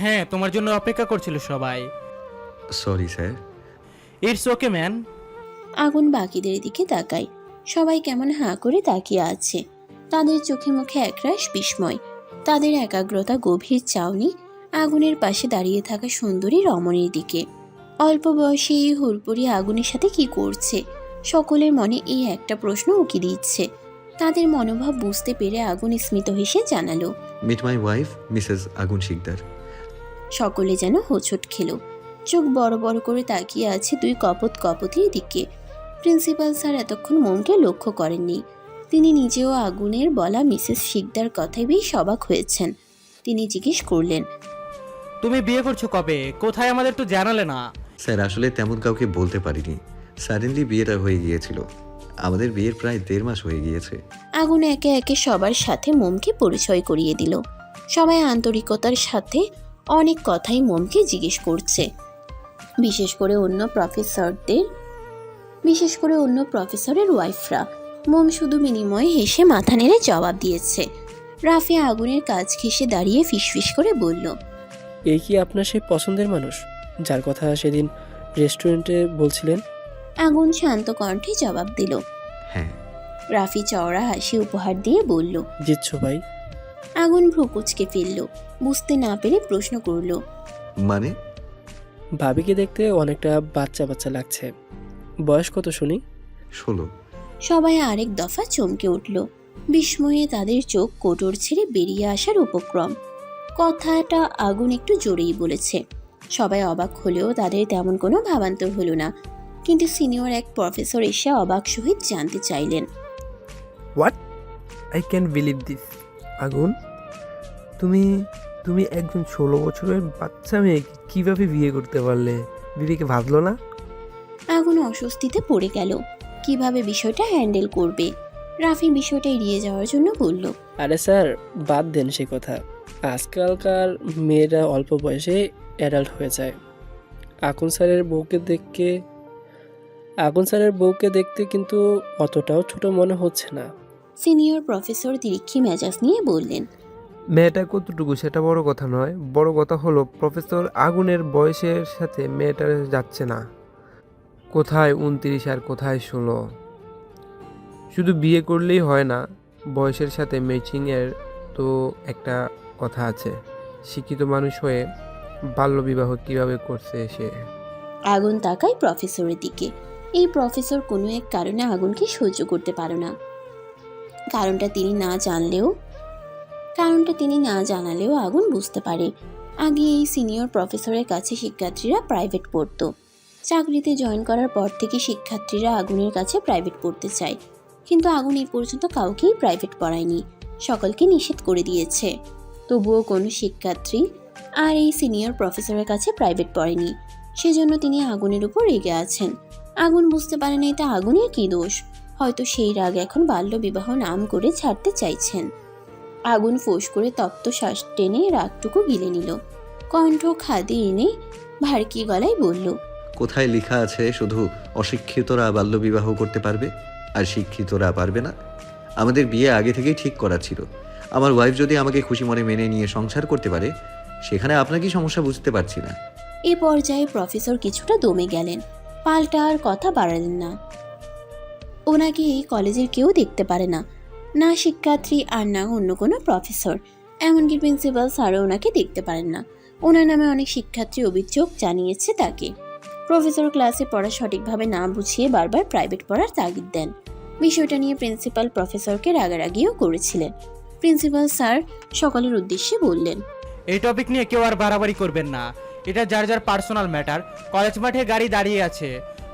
হ্যাঁ, তোমার জন্য অপেক্ষা করছিল সবাই। Sorry sir. It's okay man. আগুন বাকিদের দিকে তাকায়। সবাই কেমন হাঁ করে তাকিয়ে আছে। তাদের চোখে মুখে একরাশ বিস্ময়। তাদের একাগ্রতা গভীর চাউনি আগুনের পাশে দাঁড়িয়ে থাকা সুন্দরী রমণীর দিকে। অল্প বয়সী এই হুড়পুরি আগুনের সাথে কি করছে? সকলের মনে এই একটা প্রশ্ন উকি দিচ্ছে। তাদের মনোভাব বুঝতে পেরে আগুন স্মিত হেসে জানালো, মিট মাই ওয়াইফ মিসেস আগুন শিকদার। সকলে যেন হোঁচট খেল। চোখ বড় বড় করে তাকিয়ে আছে দুই কপতির দিকে। প্রিন্সিপাল স্যার এতক্ষণ মোমকে লক্ষ্য করেননি। তিনি নিজেও আগুনের বলা মিসেস শিকদার কথায় বেশ অবাক হয়েছেন। তিনি জিজ্ঞেস করলেন, তুমি বিয়ে করছো কবে? কোথায় আমাদের তো জানালে না। স্যার আসলে তেমন কাউকে বলতে পারিনি, সাডেনলি বিয়েটা হয়ে গিয়েছিল। আমাদের বিয়ের প্রায় 1.5 মাস হয়ে গিয়েছে। আগুন একে একে সবার সাথে মোমকে পরিচয় করিয়ে দিল। সবাই আন্তরিকতার সাথে অনেক কথাই মোমকে জিজ্ঞেস করছে। বিশেষ করে অন্য প্রফেসরের ওয়াইফরা। মোম শুধু বিনিময়ে হেসে মাথা নেড়ে জবাব দিয়েছে। রাফিয়া আগুনের কাজ ঘেঁষে দাঁড়িয়ে ফিসফিস করে বলল, এই কি আপনার সেই পছন্দের মানুষ যার কথা সেদিন রেস্টুরেন্টে বলছিলেন? আগুন শান্ত কণ্ঠে জবাব দিল। হ্যাঁ। রাফি চওড়া হাসি উপহার দিয়ে বলল, জিতছো ভাই। আগুন ভ্রুকুচকে ফেলল। বুঝতে না পেরে প্রশ্ন করল, মানে? ভাবিকে দেখতে অনেকটা বাচ্চা বাচ্চা লাগছে। বয়স কত শুনি? 16। সবাই আরেক দফা চমকে উঠল। বিস্ময়ে তাদের চোখ কোটর ছেড়ে বেরিয়ে আসার উপক্রম। কথাটা আগুন একটু জোরেই বলেছে। সবাই অবাক হলেও তাদের তেমন কোনো ভাবান্তর হলো না। কিন্তু সিনিয়র এক প্রফেসর এসে অবাক সহিত জানতে চাইলেন, what? I can believe this. আগুন, তুমি তুমি একজন 16 বছরের বাচ্চা মেয়েকে কীভাবে বিয়ে করতে পারলে? বিবেকে ভাবলো না? আগুন অস্বস্তিতে পড়ে গেল। কিভাবে বিষয়টা হ্যান্ডেল করবে? রাফি বিষয়টা এড়িয়ে যাওয়ার জন্য বলল, আরে স্যার, বাদ দেন সে কথা। আজকালকার মেয়েরা অল্প বয়সে অ্যাডাল্ট হয়ে যায়। আগুন স্যারের বউকে দেখতে কিন্তু অতটাও ছোট মনে হচ্ছে না। সিনিয়র প্রফেসর তিরিক্ষি মেজাজ নিয়ে বললেন, মেয়েটা কতটুকু সেটা বড় কথা নয়, বড় কথা হলো প্রফেসর আগুনের বয়সের সাথে মেয়েটা যাচ্ছে না। কোথায় 29 আর কোথায় 16? শুধু বিয়ে করলেই হয় না, বয়সের সাথে ম্যাচিংয়ের তো একটা কথা আছে। শিক্ষিত মানুষ হয়ে বাল্যবিবাহ কিভাবে করছে সে? আগুন তাকায় প্রফেসরের দিকে। এই প্রফেসর কোনো এক কারণে আগুনকে সহ্য করতে পারে না। কারণটা তিনি না জানালেও আগুন বুঝতে পারে। আগে এই সিনিয়র প্রফেসরের কাছে শিক্ষার্থীরা প্রাইভেট পড়তো। চাকরিতে জয়েন করার পর থেকে শিক্ষার্থীরা আগুনের কাছে প্রাইভেট পড়তে চায়। কিন্তু আগুন এই পর্যন্ত কাউকেই প্রাইভেট পড়ায়নি, সকলকে নিষেধ করে দিয়েছে। তবুও কোনো শিক্ষার্থী আর এই সিনিয়র প্রফেসরের কাছে প্রাইভেট পড়েনি। সেজন্য তিনি আগুনের উপর রেগে আছেন। আগুন বুঝতে পারে না এটা আগুনের কি দোষ। হয়তো সেই রাগ এখন বাল্যবিবাহ নাম করে ছাড়তে চাইছেন। আগুন ফোঁস করে তপ্ত শ্বাস টেনে রাগটুকু গিলে নিল। কণ্ঠ খাদে এনে ভারকি গলায় বলল, কোথায় লেখা আছে শুধু অশিক্ষিতরা বাল্যবিবাহ করতে পারবে আর শিক্ষিতরা পারবে না? আমাদের বিয়ে আগে থেকেই ঠিক করা ছিল। আমার ওয়াইফ যদি আমাকে খুশি মনে মেনে নিয়ে সংসার করতে পারে, সেখানে আপনার কি সমস্যা বুঝতে পারছি না। এ পর্যায়ে প্রফেসর কিছুটা দমে গেলেন। পাল্টা আর কথা বাড়ালেন না। ওনাকে এই কলেজের কেউ দেখতে পারে না, না শিক্ষার্থী আর না অন্য কোনো প্রফেসর। এমনকি প্রিন্সিপাল স্যারও ওনাকে দেখতে পারেন না। ওনার নামে অনেক শিক্ষার্থী অভিযোগ জানিয়েছে তাকে। প্রফেসর ক্লাসে পড়া সঠিকভাবে না বুঝিয়ে বারবার প্রাইভেট পড়ার তাগিদ দেন। বিষয়টা নিয়ে প্রিন্সিপাল প্রফেসরকে রাগারাগিও করেছিলেন। প্রিন্সিপাল স্যার সকলের উদ্দেশ্যে বললেন, এই টপিক নিয়ে কেউ আর বাড়াবাড়ি করবেন না। এটা যার যার পার্সোনাল ম্যাটার। কলেজ মাঠে গাড়ি দাঁড়িয়ে আছে,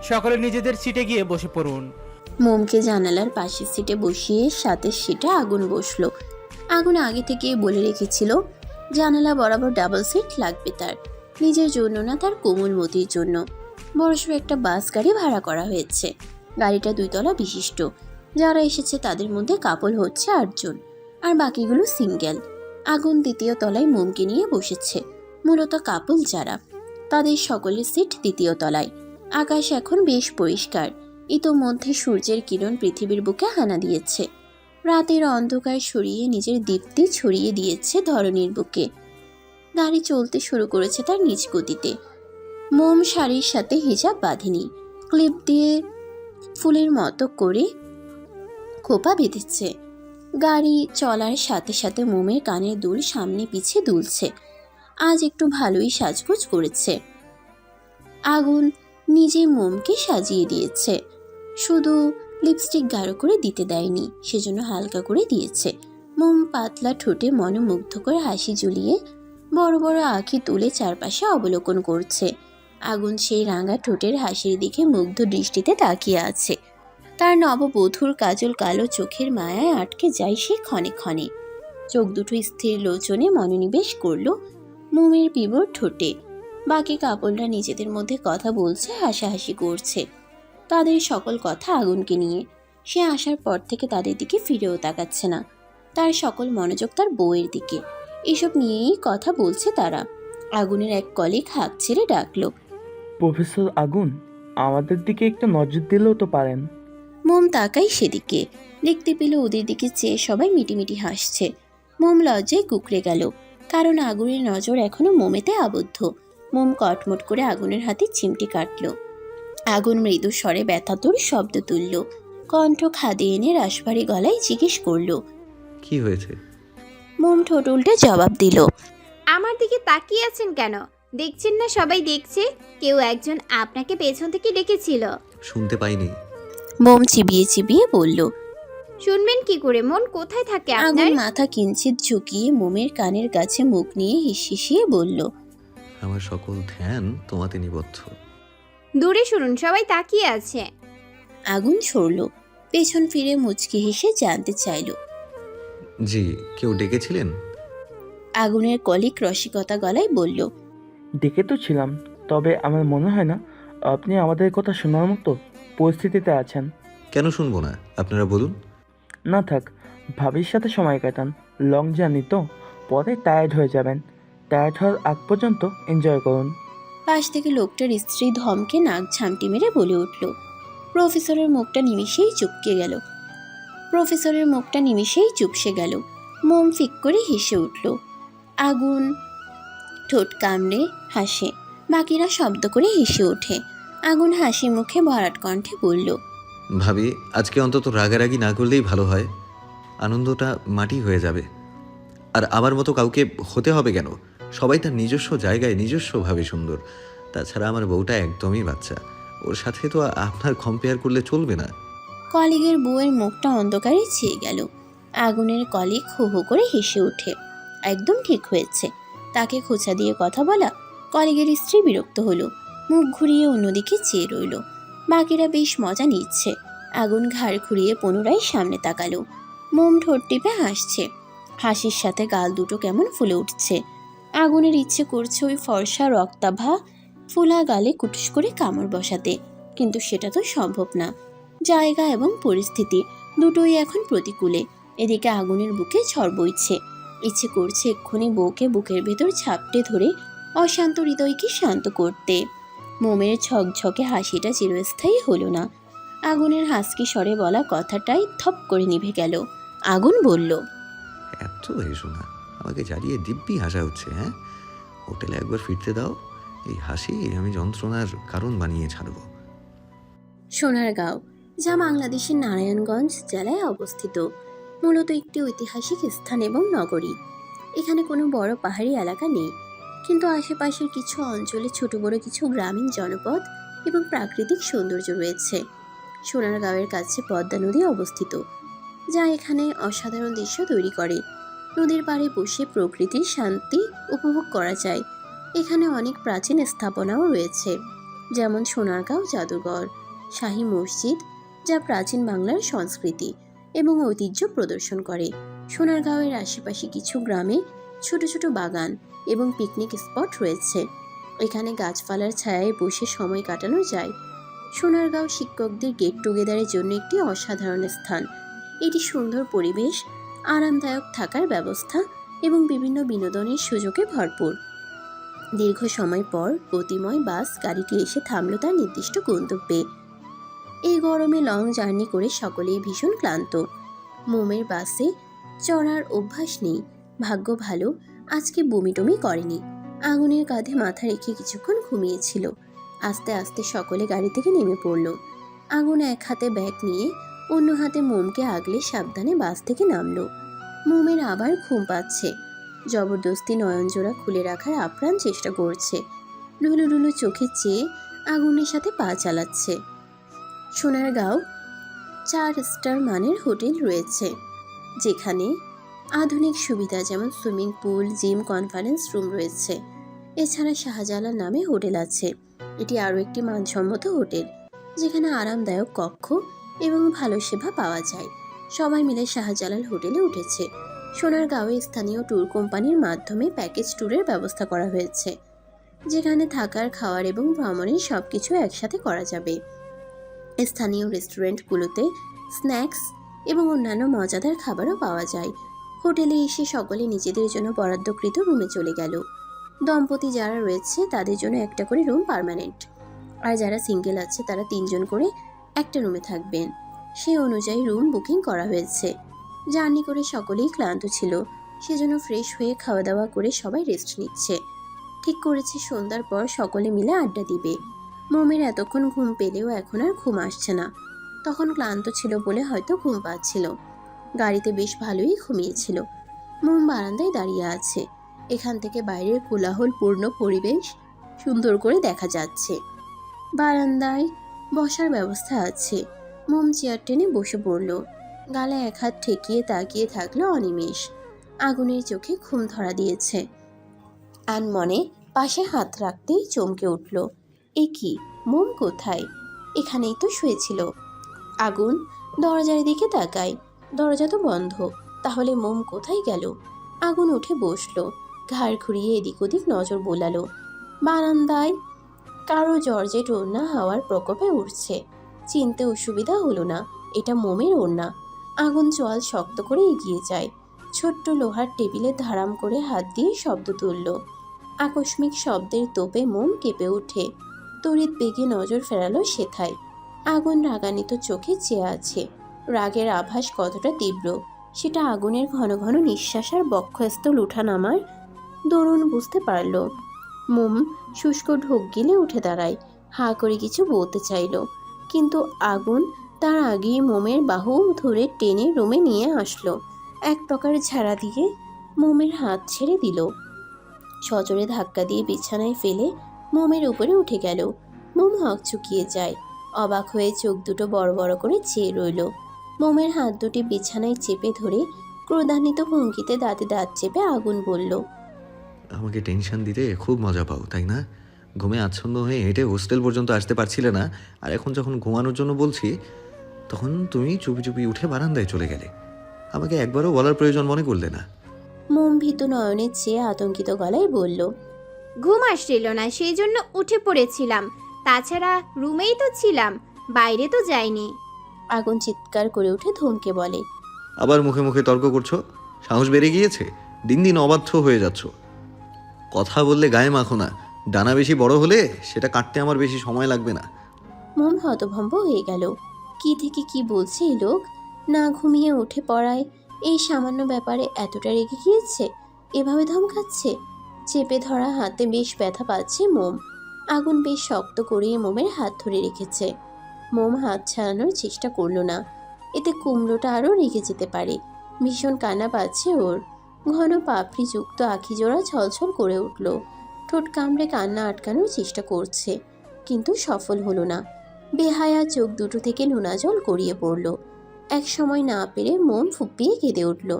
সকলে নিজেদের সিটে গিয়ে বসে পড়ুন। মোমকে জানালার পাশের সিটে বসিয়ে সাথে সিটে আগুন বসলো। আগুন আগে থেকে বলে রেখেছিল জানালা বরাবর ডাবল সিট লাগবে তার, নিজের জন্য না, তার কোমলমতির জন্য। বড়সড় একটা বাস গাড়ি ভাড়া করা হয়েছে। গাড়িটা 2 তলা বিশিষ্ট। যারা এসেছে তাদের মধ্যে কাপল হচ্ছে 8 জন, আর বাকিগুলো সিঙ্গেল। আগুন 2য় তলায় মোমকে নিয়ে বসেছে। মূলত কাপল যারা, তাদের সকলের সিট 2য় তলায়। আকাশ এখন বেশ পরিষ্কার। ইতোমধ্যে সূর্যের কিরণ পৃথিবীর বুকে হানা দিয়েছে। রাতের অন্ধকার সরিয়ে নিজের দীপ্তি ছড়িয়ে দিয়েছে ধরণীর বুকে। গাড়ি চলতে শুরু করেছে তার নিজ গতিতে। মোম শাড়ির সাথে হিজাব বাঁধেনি, ক্লিপ দিয়ে ফুলের মতো করে খোপা বেঁধেছে। গাড়ি চলার সাথে সাথে মোমের কানের দুল সামনে পিছে দুলছে। আজ একটু ভালোই সাজগোজ করেছে। আগুন নিজে মোমকে সাজিয়ে দিয়েছে, শুধু লিপস্টিক গাঢ় করে দিতে দেয়নি, সেজন্য হালকা করে দিয়েছে। মোম পাতলা ঠোঁটে মনোমুগ্ধকর হাসি ঝুলিয়ে বড় বড় আঁখি তুলে চারপাশে অবলোকন করছে। আগুন সেই রাঙা ঠোঁটের হাসির দিকে মুগ্ধ দৃষ্টিতে তাকিয়ে আছে। তার নববধূর কাজল কালো চোখের মায়ায় আটকে যায় সে ক্ষণে ক্ষণে। চোখ দুটো স্থির লোচনে মনোনিবেশ করল মোমের বিবর ঠোঁটে। বাকি কাপড়রা নিজেদের মধ্যে কথা বলছে, হাসাহাসি করছে তাদের সকল কথা আগুনকে নিয়ে। সে আসার পর থেকে তাদের দিকে ফিরেও তাকাচ্ছে না, তার সকল মনোযোগ তার বউয়ের দিকে। এসব নিয়েই কথা বলছে তারা। আগুনের এক কলিগ হাঁক ছেড়ে ডাকলো, প্রফেসর আগুন, আমাদের দিকে একটু নজর দিলেও তো পারেন। মোম তাকাই সেদিকে, দেখতে পেল ওদের দিকে চেয়ে সবাই মিটিমিটি হাসছে। মোম লজ্জায় কুকড়ে গেল, কারণ আগুনের নজর এখনো মোমেতে আবদ্ধ। মোম কটমট করে আগুনের হাতে চিমটি কাটল। আগুন মৃদু স্বরে ব্যথাতুর শব্দ তুলল, কণ্ঠ খাদে এনে রাশভারী গলায় জিজ্ঞেস করলো, কি হয়েছে? মোম ঠোঁট উল্টে জবাব দিল, আমার দিকে তাকিয়ে আছেন কেন? দেখছেন না সবাই দেখছে? কেউ একজন আপনাকে পেছন থেকে ডেকেছিল। শুনতে পাইনি। মোম চিবিয়ে চিবিয়ে বলল। শুনবেন কি করে? মন কোথায় থাকে আগুন আপনার? মাথা কিঞ্চিত ঝুঁকিয়ে মোমের কানের কাছে মুখ নিয়ে হিসিয়ে বলল, আমার সকল ধ্যান তোমাতে নিবদ্ধ। দূরে শুনুন, সবাই তাকিয়ে আছে। আগুন সরল, পেছন ফিরে মুচকি হেসে জানতে চাইল। জি, কেউ ডেকেছিলেন? আগুনের কলিক রসিকতা গলায় বলল, ডেকে তো ছিলাম, তবে আমার মনে হয় না আপনি আমাদের কথা শোনার মতো পরিস্থিতিতে আছেন। কেন শুনবো না, আপনারা বলুন। না থাক, ভাবির সাথে সময় কাটান, লং জার্নি তো, পরে টায়ার্ড হয়ে যাবেন। টায়ার্ড হওয়ার আগ পর্যন্ত এনজয় করুন। পাশ থেকে লোকটার স্ত্রী ধমকে নাক ঝামটি মেরে বলে উঠল। প্রফেসরের মুখটা নিমিষেই চুপসে গেল। মোম ফিক করে হেসে উঠল। আগুন ঠোঁট কামড়ে হাসে, বাকিরা শব্দ করে হেসে ওঠে। আগুন হাসি মুখে ভরাট কণ্ঠে বলল, ভাবি, আজকে অন্তত রাগারাগি না করলেই ভালো হয়। আনন্দটা মাটি হয়ে যাবে। আর আমার মতো কাউকে হতে হবে কেন? সবাই তার নিজস্ব জায়গায় নিজস্বভাবে সুন্দর। তাছাড়া আমার বউটা একদমই বাচ্চা, ওর সাথে তো আপনার কম্পেয়ার করলে চলবে না। কলিগের বউয়ের মুখটা অন্ধকারে ছেয়ে গেল। আগুনের কলিগ হো হো করে হেসে ওঠে। একদম ঠিক হয়েছে, তাকে খোঁচা দিয়ে কথা বলা। কলিগের স্ত্রী বিরক্ত হলো, মুখ ঘুরিয়ে অন্যদিকে চেয়ে রইল। বাকিরা বেশ মজা নিচ্ছে। আগুন ঘাড় ঘুরিয়ে পুনরায় সামনে তাকালো। মোম ঠোঁট টিপে হাসছে, হাসির সাথে গাল দুটো কেমন ফুলে উঠছে। আগুনের ইচ্ছে করছে ওই ফর্সা রক্তাভা ফুলা গালে কুটুস করে কামড় বসাতে, কিন্তু সেটা তো সম্ভব না। জায়গা এবং পরিস্থিতি দুটোই এখন প্রতিকূলে। এদিকে আগুনের বুকে ঝড় বইছে, ইচ্ছে করছে এক্ষুনি বউকে বুকের ভেতর ঝাপটে ধরে অশান্ত হৃদয়কে শান্ত করতে। মোমের ঝকঝকে হাসিটা চিরস্থায়ী হলো না। আগুনের হাসকি স্বরে বলা কথাটাই থপ করে নিভে গেল। আগুন বলল, এত এসো না, আমাকে জ্বালিয়ে দিব্যি হাসা হচ্ছে। হ্যাঁ, হোটেলে একবার ফিরতে দাও, এই হাসি আমি যন্ত্রণার কারণ বানিয়ে ছাড়ব। সোনারগাঁও, যা বাংলাদেশের নারায়ণগঞ্জ জেলায় অবস্থিত, মূলত একটি ঐতিহাসিক স্থান এবং নগরী। এখানে কোনো বড় পাহাড়ি এলাকা নেই, কিন্তু আশেপাশের কিছু অঞ্চলে ছোট বড় কিছু গ্রামীণ জনপদ এবং প্রাকৃতিক সৌন্দর্য রয়েছে। সোনারগাঁওয়ের কাছে পদ্মা নদী অবস্থিত, যা এখানে অসাধারণ দৃশ্য তৈরি করে। নদীর পাড়ে বসে প্রকৃতির শান্তি উপভোগ করা যায়। এখানে অনেক প্রাচীন স্থাপনাও রয়েছে, যেমন সোনারগাঁও জাদুঘর, শাহী মসজিদ, যা প্রাচীন বাংলার সংস্কৃতি এবং ঐতিহ্য প্রদর্শন করে। সোনারগাঁওয়ের আশেপাশে কিছু গ্রামে ছোট ছোট বাগান এবং পিকনিক স্পট রয়েছে। এখানে গাছপালার ছায়ায় বসে সময় কাটানো যায়। সোনারগাঁও শিক্ষকদের গেট টুগেদারের জন্য একটি অসাধারণ স্থান। এটি সুন্দর পরিবেশ, আরামদায়ক থাকার ব্যবস্থা এবং বিভিন্ন বিনোদনের সুযোগে ভরপুর। দীর্ঘ সময় পর গতিময় বাস গাড়িটি এসে থামল তার নির্দিষ্ট গন্তব্যে। এই গরমে লং জার্নি করে সকলেই ভীষণ ক্লান্ত। মোমের বাসে চড়ার অভ্যাস নেই, ভাগ্য ভালো আজকে বমি টমি করেনি। আগুনের কাঁধে মাথা রেখে কিছুক্ষণ ঘুমিয়েছিল। আস্তে আস্তে সকলে গাড়ি থেকে নেমে পড়ল। আগুন এক হাতে ব্যাগ নিয়ে অন্য হাতে মোমকে আগলে সাবধানে বাস থেকে নামলো। মোমের আবার ঘুম পাচ্ছে। জবরদস্তি নয়নজোড়া খুলে রাখার আপ্রাণ চেষ্টা করছে। লুলু লুলু চোখে চেয়ে আগুনের সাথে পা চালাচ্ছে। সোনারগাঁও 4 স্টার মানের হোটেল রয়েছে, যেখানে আধুনিক সুবিধা যেমন swimming pool, gym, conference room রয়েছে। এছাড়া শাহজালাল নামে হোটেল আছে। এটি আরও একটি মানসম্মত হোটেল, যেখানে আরামদায়ক কক্ষ এবং ভালো সেবা পাওয়া যায়। সবাই মিলে শাহজালাল হোটেলে উঠেছে। সোনারগাঁওয়ে স্থানীয় ট্যুর কোম্পানির মাধ্যমে প্যাকেজ ট্যুরের ব্যবস্থা করা হয়েছে, যেখানে থাকার, খাওয়ার এবং ভ্রমণের সব কিছু একসাথে করা যাবে। স্থানীয় রেস্টুরেন্টগুলোতে স্ন্যাক্স এবং অন্যান্য মজাদার খাবারও পাওয়া যায়। হোটেলে এসে সকলে নিজেদের জন্য বরাদ্দকৃত রুমে চলে গেল। দম্পতি যারা রয়েছে তাদের জন্য একটা করে রুম পার্মানেন্ট, আর যারা সিঙ্গেল আছে তারা 3 জন করে একটা রুমে থাকবেন। সেই অনুযায়ী রুম বুকিং করা হয়েছে। জার্নি করে সকলেই ক্লান্ত ছিল, সেজন্য ফ্রেশ হয়ে খাওয়া দাওয়া করে সবাই রেস্ট নিচ্ছে। ঠিক করেছে সন্ধ্যার পর সকলে মিলে আড্ডা দিবে। মোমের এতক্ষণ ঘুম পেলেও এখন আর ঘুম আসছে না। তখন ক্লান্ত ছিল বলে হয়তো ঘুম পাচ্ছিল। গাড়িতে বেশ ভালোই ঘুমিয়েছিল। মোম বারান্দায় দাঁড়িয়ে আছে। এখান থেকে বাইরের কোলাহলপূর্ণ পরিবেশ সুন্দর করে দেখা যাচ্ছে। বারান্দায় বসার ব্যবস্থা আছে। মোম চেয়ার টেনে বসে পড়ল। গালে এক হাত ঠেকিয়ে তাকিয়ে থাকলো অনিমেষ। আগুনের চোখে ঘুম ধরা দিয়েছে। আনমনে পাশে হাত রাখতেই চমকে উঠল। এ কি, মোম কোথায়? এখানেই তো শুয়েছিল। আগুন দরজার দিকে তাকায়। দরজা তো বন্ধ, তাহলে মোম কোথায় গেল? আগুন উঠে বসলো। ঘাড় ঘুরিয়ে এদিক ওদিক নজর বোলালো। বারান্দায় কারো জর্জেট ওড়না হাওয়ার প্রকোপে উঠছে। চিনতে অসুবিধা হলো না, এটা মোমের ওড়না। আগুন চোয়াল শক্ত করে এগিয়ে যায়। ছোট্ট লোহার টেবিলে ধারাম করে হাত দিয়ে শব্দ তুলল। আকস্মিক শব্দের তোপে মোম কেঁপে ওঠে। তড়িৎ বেগে নজর ফেরালো সেথায়। আগুন রাগান্বিত চোখে চেয়ে আছে। রাগের আভাস কতটা তীব্র সেটা আগুনের ঘন ঘন নিঃশ্বাস আর বক্ষস্থল উঠানামার দরুন বুঝতে পারল। মোম শুষ্ক ঢোক গিলে উঠে দাঁড়ায়। হা করে কিছু বলতে চাইল, কিন্তু আগুন তার আগেই মোমের বাহু ধরে টেনে রুমে নিয়ে আসলো। এক প্রকার ঝাড়া দিয়ে মোমের হাত ছেড়ে দিল। সজোরে ধাক্কা দিয়ে বিছানায় ফেলে মোমের উপরে উঠে গেল। মোম হকচকিয়ে যায়। অবাক হয়ে চোখ দুটো বড় বড় করে চেয়ে রইল। মোমের হাত দুটি বিছানায় চেপে ধরে ক্রোধান্বিত ভঙ্গিতে দাঁতে দাঁত চেপে আগুন বলল, আমাকে টেনশন দিতে খুব মজা পাও, তাই না? ঘুমে আচ্ছন্ন হয়ে হেঁটে হোস্টেল পর্যন্ত আসতে পারছিলে না, আর এখন যখন ঘুমানোর জন্য বলছি তখন তুমি চুপি চুপি উঠে বারান্দায় চলে গেলে। আমাকে একবারও বলার প্রয়োজন মনে করলে না। মোম ভীত নয়নের চেয়ে আতঙ্কিত গলায় বলল, ঘুম আসছিল না, সেই জন্য উঠে পড়েছিলাম। তাছাড়া রুমেই তো ছিলাম, বাইরে তো যাইনি। আগুন চিৎকার করে উঠে ধমকে বলে, আবার মুখে মুখে তর্ক করছো? সাহস বেড়ে গিয়েছে? দিন দিন অবাধ্য হয়ে যাচ্ছ। কথা বললে গায়ে মাখো না। ডানা বেশি বড় হলে সেটা কাটতে আমার বেশি সময় লাগবে না। মোম হতভম্ব হয়ে গেল। কি থেকে কি বলছে এই লোক? না ঘুমিয়ে উঠে পড়ায় এই সামান্য ব্যাপারে এতটা রেগে গিয়েছে, এভাবে ধমকাচ্ছে। চেপে ধরা হাতে বেশ ব্যথা পাচ্ছে মোম। আগুন বেশ শক্ত করিয়ে মোমের হাত ধরে রেখেছে। মোম হাত ছাড়ানোর চেষ্টা করলো না, এতে কুমড়োটা আরও রেগে যেতে পারে। ভীষণ কান্না পাচ্ছে ওর। ঘন পাপড়িযুক্ত আখিজোড়া ছলছল করে উঠল। ঠোঁট কামড়ে কান্না আটকানোর চেষ্টা করছে, কিন্তু সফল হলো না। বেহায়া চোখ দুটো থেকে নোনা জল গড়িয়ে পড়ল। এক সময় না পেরে মোম ফুপিয়ে কেঁদে উঠল।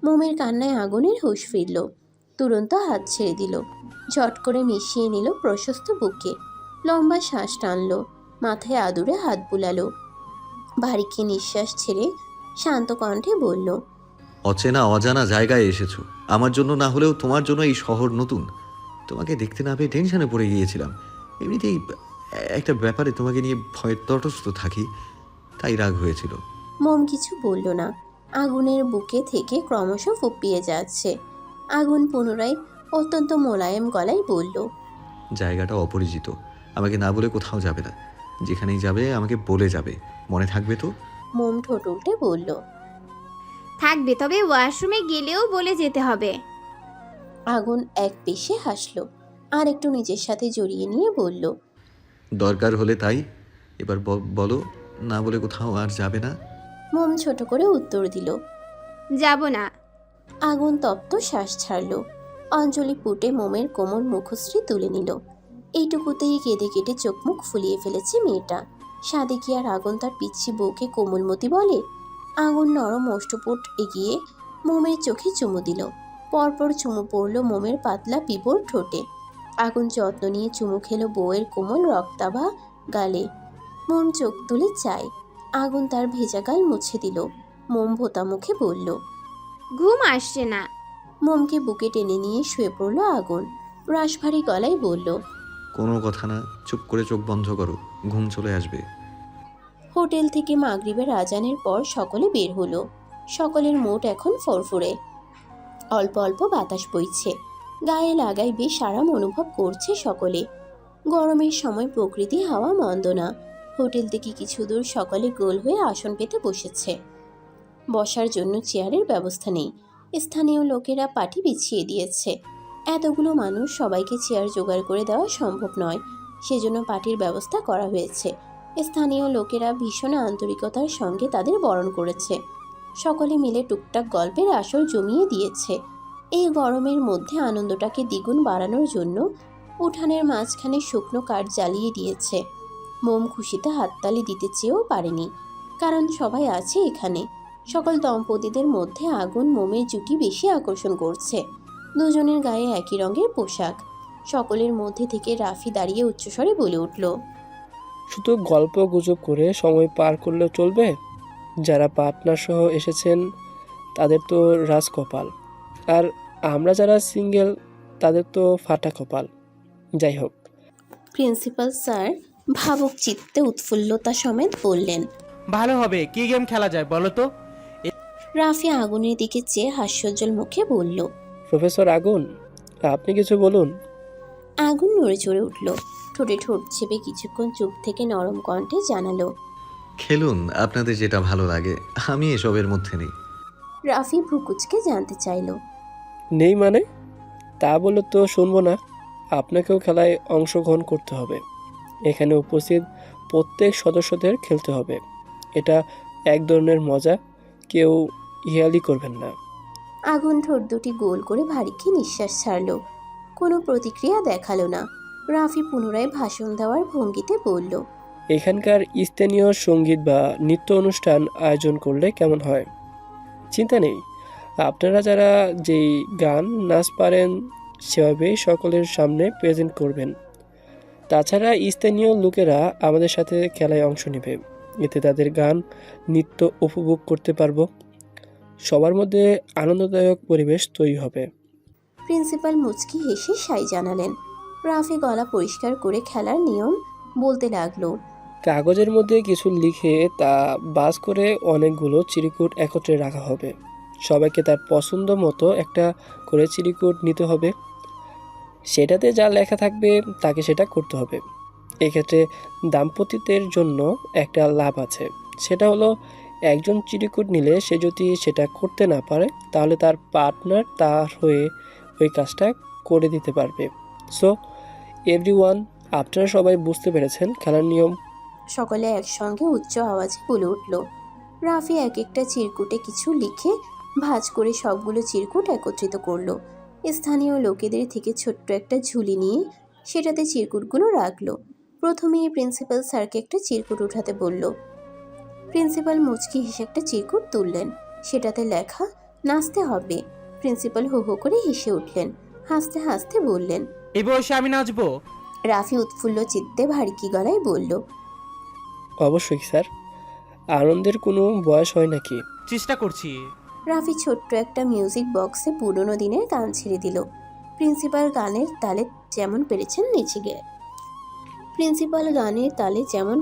মোমের কান্নায় আগুনের হুঁশ ফিরল। তুরন্ত হাত ছেড়ে দিল। ঝট করে মিশিয়ে নিল প্রশস্ত বুকে। লম্বা শ্বাস টানল। মাথায় আদুরে হাত বুলালো। ভারীকে নিঃশ্বাস ছেড়ে শান্ত কণ্ঠে বলল, অচেনা অজানা জায়গায় এসেছো। আমার জন্য না হলেও তোমার জন্য এই শহর নতুন। তোমাকে দেখতে না পেয়ে টেনশনে পড়ে গিয়েছিলাম। এমনিতেই একটা ব্যাপারে তোমাকে নিয়ে ভয়ে তটস্থ থাকি, তাই রাগ হয়েছিল। মোম কিছু বলল না। আগুনের বুকে থেকে ক্রমশ ফুপিয়ে যাচ্ছে। আগুন পুনরায় অত্যন্ত মোলায়েম গলায় বলল, জায়গাটা অপরিচিত, আমাকে না বলে কোথাও যাবে না। যেখানেই যাবে আমাকে বলে যাবে, মনে থাকবে তো? মোম ঠোঁট উল্টে বলল, থাকবে, তবে ওয়াশরুমে গেলেও বলে যেতে হবে। আগুন এক পেশে হাসল। আর একটু নিজের সাথে জড়িয়ে নিয়ে বলল, দরকার হলে তাই। এবার বলো, না বলে কোথাও আর যাবে না? মোম ছোট করে উত্তর দিল। যাব না। আগুন তপ্ত শ্বাস ছাড়ল। অঞ্জলি পুটে মোমের কোমল মুখশ্রী তুলে নিল। এইটুকুতেই কেঁদে কেটে চোখ মুখ ফুলিয়ে ফেলেছে মেয়েটা। সাদে কি আর আগুন তার পিচ্ছি বউকে কোমলমতি বলে? আগুন নরম অষ্টপুট এগিয়ে মোমের চোখে চুমু দিল। পরপর চুমু পড়ল মোমের পাতলা পিপড় ঠোঁটে। আগুন যত্ন নিয়ে চুমু খেলো বউয়ের কোমল রক্তাভা গালে। মোম চোখ তুলে চায়। আগুন তার ভেজা গাল মুছে দিল। মোম ভোতা মুখে বলল। ঘুম আসছে না। মোমকে বুকে টেনে নিয়ে শুয়ে পড়ল আগুন। রাশভারী গলায় বলল, কোনো কথা না, চুপ করে চোখ বন্ধ করো, ঘুম চলে আসবে। হোটেল থেকে মাগরিবের আজানের পর সকলে বের হলো। সকলের মোট এখন ফরফরে। অল্প অল্প বাতাস বইছে। গায়ে লাগাই বেশ আরাম অনুভব করছে সকলে। গরমের সময় প্রকৃতি হাওয়া মন্দ না। হোটেল থেকে কিছু দূর সকলে গোল হয়ে আসন পেতে বসেছে। বসার জন্য চেয়ারের ব্যবস্থা নেই। স্থানীয় লোকেরা পাটি বিছিয়ে দিয়েছে। এতগুলো মানুষ সবাইকে চেয়ার জোগাড় করে দেওয়া সম্ভব নয়, সেজন্য পাটির ব্যবস্থা করা হয়েছে। স্থানীয় লোকেরা ভীষণ আন্তরিকতার সঙ্গে তাদের বরণ করেছে। সকলে মিলে টুকটাক গল্পের আসর জমিয়ে দিয়েছে। এই গরমের মধ্যে আনন্দটাকে দ্বিগুণ বাড়ানোর জন্য উঠানের মাঝখানে শুকনো কাঠ জ্বালিয়ে দিয়েছে। মোম খুশিতে হাততালি দিতে চেয়েও পারেনি, কারণ সবাই আছে এখানে। সকল দম্পতিদের মধ্যে আগুন মোমের জুটি বেশি আকর্ষণ করছে। দুজনের গায়ে একই রঙের পোশাক। সকলের মধ্যে থেকে রাফি দাঁড়িয়ে উচ্চস্বরে বলে উঠল, শুধু গল্প গুজব করে সময় পার করলেও চলবে? যারা পার্টনার সহ এসেছেন তাদের তো রাজকপাল, আর আমরা যারা সিঙ্গেল তাদের তো ফাটা কপাল। যাই হোক, প্রিন্সিপাল স্যার ভাবুক চিত্তে উৎফুল্লতা সমেত বললেন। ভালো হবে, কি গেম খেলা যায় বলো তো? রাফি আগুনের দিকে চেয়ে হাস্যোজ্জ্বল মুখে বলল। প্রফেসর আগুন, আপনি কিছু বলুন। আগুন নড়ে চড়ে উঠল। ঠোঁটে ঠোঁট চেপে কিছুক্ষণ চুপ থেকে নরম কণ্ঠে জানালো, খেলুন, আপনাদের যেটা ভালো লাগে, আমি এসবের মধ্যে নেই। রাফি ভ্রুকুচকে জানতে চাইল, নেই মানে? তা বলে তো শুনবো না। আপনাকেও খেলায় অংশগ্রহণ করতে হবে। এখানে উপস্থিত প্রত্যেক সদস্যদের খেলতে হবে। এটা এক ধরনের মজা, কেউ ইহালি করবেন না। আগুন ঠোঁট দুটি গোল করে ভারীকে নিঃশ্বাস ছাড়ল। কোনো প্রতিক্রিয়া দেখালো না। রাফি পুনরায় ভাষণ দেওয়ার ভঙ্গিতে বলল, এখানকার স্থানীয় সঙ্গীত বা নৃত্য অনুষ্ঠান আয়োজন করলে কেমন হয়? চিন্তা নেই, আপনারা যারা যেই গান নাচ পারেন সেভাবেই সকলের সামনে প্রেজেন্ট করবেন। তাছাড়া স্থানীয় লোকেরা আমাদের সাথে খেলায় অংশ নেবে, এতে তাদের গান নৃত্য উপভোগ করতে পারবো। সবার মধ্যে আনন্দদায়ক পরিবেশ তৈরি হবে। প্রিন্সিপাল মুচকি হেসে সাই জানালেন। রাফি গলা পরিষ্কার করে খেলার নিয়ম বলতে লাগলো, কাগজের মধ্যে কিছু লিখে তা বাস করে অনেকগুলো চিরকুট একত্রে রাখা হবে। সবাইকে তার পছন্দ মতো একটা করে চিরকুট নিতে হবে। সেটাতে যা লেখা থাকবে তাকে সেটা করতে হবে। এক্ষেত্রে দাম্পত্যের জন্য একটা লাভ আছে, সেটা হলো একজন চিরকুট নিলে সে যদি সেটা করতে না পারে তাহলে তার পার্টনার তার হয়ে ওই কাজটা করে দিতে পারবে। সো এভরিওয়ান, আপনারা সবাই বুঝতে পেরেছেন খেলার নিয়ম। সকলে একসঙ্গে উচ্চ আওয়াজে বলে উঠল। রাফি এক একটা চিরকুটে কিছু লিখে ভাঁজ করে সবগুলো চিরকুট একত্রিত করলো। স্থানীয় লোকেদের থেকে ছোট্ট একটা ঝুলি নিয়ে সেটাতে চিরকুটগুলো রাখলো। প্রথমেই প্রিন্সিপাল স্যারকে একটা চিরকুট উঠাতে বলল। প্রিন্সিপাল মুচকি হেসে একটা চিরকুট তুললেন। সেটাতে লেখা নাচতে হবে। প্রিন্সিপাল হো হো করে হেসে উঠলেন। হাসতে হাসতে বললেন, এই বয়সে আমি নাচবো? রাফি উৎফুল্ল চিত্তে ভারী গলায় বলল, অবশ্যই স্যার, আনন্দের কোনো বয়স হয় নাকি? চেষ্টা করছি। রাফি ছোট্ট একটা মিউজিক বক্সে পুরনো দিনের গান ছেড়ে দিল। প্রিন্সিপাল গানের তালে যেমন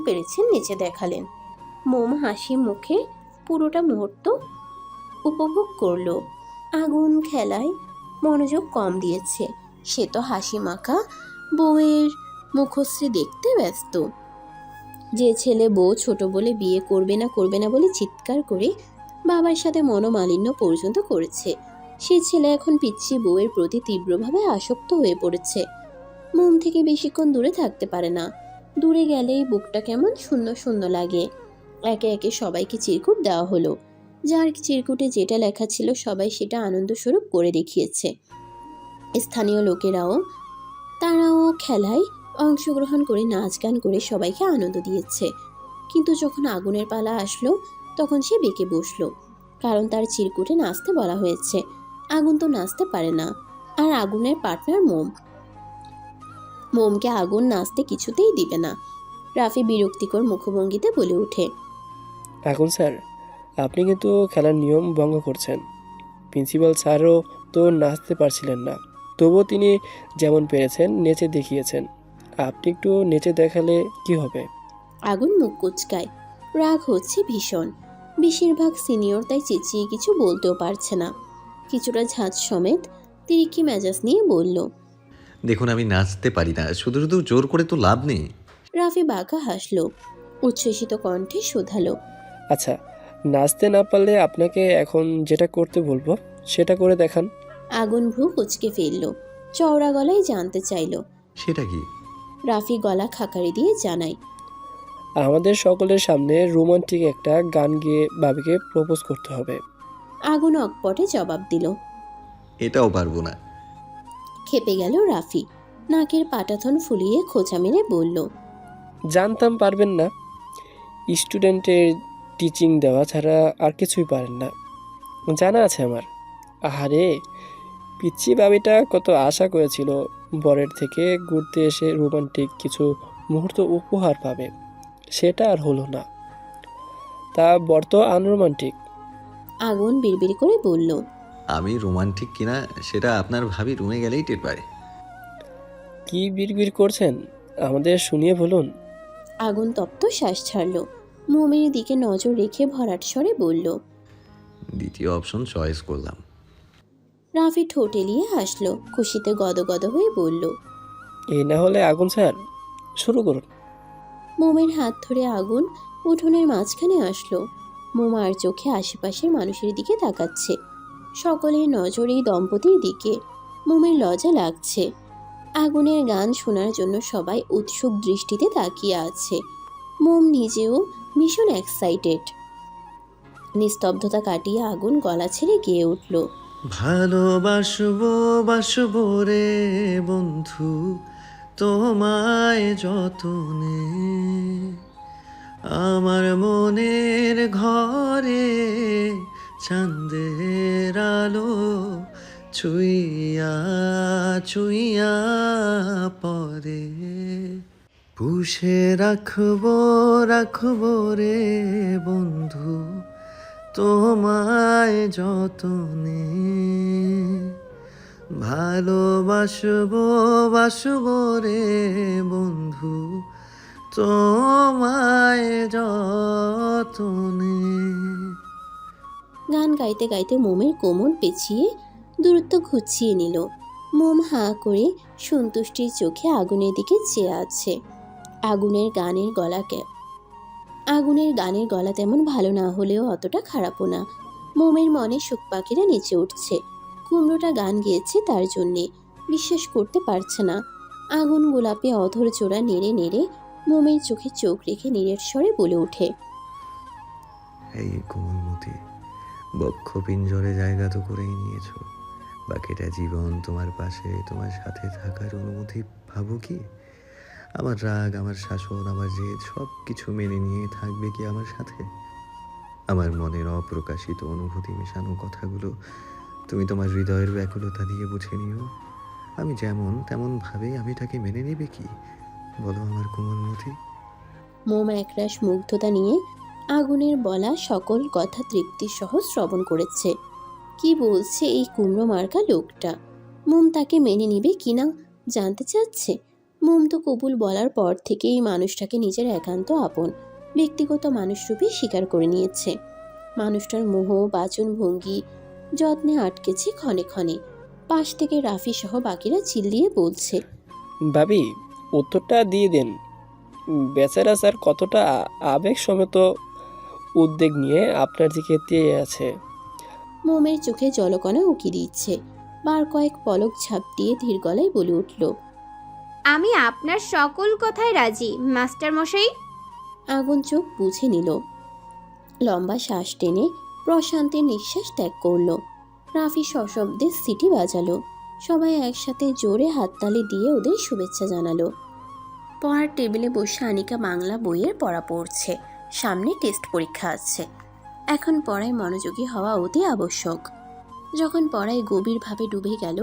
পেরেছেন নিচে দেখালেন। মোম হাসি মুখে পুরোটা মুহূর্ত উপভোগ করলো। আগুন খেলায় মনোযোগ কম দিয়েছে। সে তো হাসি মাখা বউয়ের মুখশ্রী দেখতে ব্যস্ত। যে ছেলে বউ ছোট বলে বিয়ে করবে না বলে চিৎকার করে বাবার সাথে মনোমালিন্য পর্যন্ত করেছে, সে ছেলে এখন পিচ্ছি বউয়ের প্রতি তীব্রভাবে আসক্ত হয়ে পড়েছে। মোম থেকে বেশিক্ষণ দূরে থাকতে পারে না। দূরে গেলেই বুকটা কেমন শূন্য শূন্য লাগে। একে একে সবাইকে চিরকুট দেওয়া হলো। যার চিরকুটে যেটা লেখা ছিল সবাই সেটা আনন্দস্বরূপ করে দেখিয়েছে। স্থানীয় লোকেরাও তারাও খেলায় অংশগ্রহণ করে নাচ গান করে সবাইকে আনন্দ দিয়েছে। কিন্তু যখন আগুনের পালা আসলো তখন সে বেঁকে বসলো, কারণ তার চিরকুটে নাচতে বলা হয়েছে। আগুন তো নাচতে পারে না, আর আগুনের পার্টনার মোম। মোমকে আগুন নাচতে কিছুতেই দিবে না। রাফি বিরক্তিকর মুখভঙ্গিতে বলে ওঠে, এখন স্যার, আপনি কিন্তু খেলার নিয়ম ভঙ্গ করছেন। প্রিন্সিপাল স্যারও তো নাচতে পারছিলেন না, তবুও তিনি যেমন পেরেছেন নেচে দেখিয়েছেন। আপনি একটু নেচে দেখালে কি হবে? আগুন মুখ কুচকায়। রাগ হচ্ছে ভীষণ। বেশিরভাগ সিনিয়র তাই চেঁচিয়ে কিছু বলতেও পারছে না। কিছুটা ঝাঁজ সমেত তিরিকি মেজাজ নিয়ে বলল। দেখুন, আমি নাচতে পারি না, শুধু শুধু জোর করে তো লাভ নেই। রাফি বাঁকা হাসলো, উচ্ছ্বসিত কণ্ঠে শোধালো, আচ্ছা, নাচতে না পারলে আপনাকে এখন যেটা করতে বলবো সেটা করে দেখান। আগুন ভ্রু কুচকে ফেলল, চওড়া গলায় জানতে চাইল। সেটা কি? রাফি গলা খাকারি দিয়ে জানায়, আমাদের সকলের সামনে রোমান্টিক একটা গান গেয়ে ভাবিকে প্রপোজ করতে হবে। আগুন অকপটে জবাব দিল। এটাও পারবো না। খেপে গেল রাফি। নাকের পাটাথন ফুলিয়ে খোঁচা মেরে বলল, জানতাম পারবেন না। স্টুডেন্টের টিচিং দেওয়া ছাড়া আর কিছুই পারেন না, জানা আছে আমার। আহারে, পিচ্ছি বাবিটা কত আশা করেছিল বরের থেকে ঘুরতে এসে রোমান্টিক কিছু মুহূর্ত উপহার পাবে, সেটা আর হলো না। তা বর তো আনরোমান্টিক। আগুন বিড়বিড় করে বলল, আমি রোমান্টিক কিনা সেটা আপনার ভাবি রুমে গেলেই টের পায়। কি বিড়বিড় করছেন, আমাদের শুনিয়ে বলুন। আগুন তপ্ত শ্বাস ছাড়ল। মোমের দিকে নজর রেখে ভরাট স্বরে বলল। দ্বিতীয় অপশন চয়েস করলাম। রাফি ঠোঁট এলিয়ে হাসল, খুশিতে গদগদ হয়ে বলল। এই না হলে আগুন স্যার, শুরু করুন। মোমের হাত ধরে আগুন উঠোনের মাঝখানে আসলো। মোম আর চোখে আশেপাশের মানুষের দিকে তাকাচ্ছে। সকলের নজর এই দম্পতির দিকে। মোমের লজ্জা লাগছে। আগুনের গান শোনার জন্য সবাই উৎসুক দৃষ্টিতে তাকিয়ে আছে। মোম নিজেও ভীষণ এক্সাইটেড। নিস্তব্ধতা কাটিয়ে আগুন গলা ছেড়ে গেয়ে উঠল। ভালোবাসবো বাসবো রে বন্ধু, তোমায় যতনে, আমার মনের ঘরে চাঁদের আলো ছুঁইয়া ছুঁইয়া পরে, পুষে রাখবো রাখবো রে বন্ধু, তোমায় যতনে, ভালোবাসবো বাসবো রে বন্ধু, তোমায় যতনে। গান গাইতে গাইতে মোমের কোমর পেঁচিয়ে দূরত্ব ঘুচিয়ে নিল। মোম হাঁ করে সন্তুষ্টির চোখে আগুনের দিকে চেয়ে আছে। আগুনের গানের গলা তেমন ভালো না হলেও অতটা খারাপও না। মোমের মনে শোক পাখিরা নেচে উঠছে। কুমড়োটা গান গেয়েছে তার জন্যে। বিশ্বাস করতে পারছে না। আগুন গোলাপে অধর জোড়া নেড়ে নেড়ে মোমের চোখে চোখ রেখে নীরের স্বরে বলে ওঠে। এই কোমলমতি, বক্ষ পিঞ্জরে জায়গা তো করেই নিয়েছো, বাকিটা জীবন তোমার পাশে তোমার সাথে থাকার অনুমতি ভাবো কি? আমার রাগ, আমার শাসন, আমার জেদ সব কিছু মেনে নিয়ে থাকবে কি আমার সাথে? আমার মনের অপ্রকাশিত অনুভূতি মেশানো কথাগুলো তুমি তোমার হৃদয়ের ব্যাকুলতা দিয়ে বুঝে নিও। আমি যেমন তেমন ভাবেই আমি তাকে মেনে নেবে কি বলো আমার কোমলমতি? মোম একরাশ মুগ্ধতা নিয়ে আগুনের বলা সকল কথা তৃপ্তির সহ শ্রবণ করেছে। কি বলছে এই কুমড়ো মার্কা লোকটা? মোম তাকে মেনে নিবে কিনা জানতে চাচ্ছে। মোম তো কবুল বলার পর থেকে এই মানুষটাকে নিজের একান্ত আপন ব্যক্তিগত মানুষরূপে স্বীকার করে নিয়েছে। মানুষটার মোহ বাচন ভঙ্গি যত্নে আটকেছে ক্ষণে ক্ষণে। পাশ থেকে রাফি সহ বাকিরা চিল্লিয়ে বলছে, ভাবি, উত্তরটা দিয়ে দেন। বেচারা স্যার কতটা আবেগ সমেত উদ্বেগ নিয়ে আপনার দিকে চেয়ে আছে। মোমের চোখে জলকণা উকি দিচ্ছে। বার কয়েক পলক ঝাপটিয়ে ধীর গলায় বলে উঠল, আমি আপনার সকল কথায় রাজি মাস্টার মশাই। আগুন চোখ বুঝে নিল। লম্বা শ্বাস টেনে প্রশান্তের নিঃশ্বাস ত্যাগ করলো। রাফি সশব্দে সিটি বাজালো। সবাই একসাথে জোরে হাততালি দিয়ে ওদের শুভেচ্ছা জানালো। পড়ার টেবিলে বসে আনিকা বাংলা বইয়ের পড়া পড়ছে। সামনে টেস্ট পরীক্ষা আছে। এখন পড়ায় মনোযোগী হওয়া অতি আবশ্যক। যখন পড়ায় গভীরভাবে ডুবে গেল,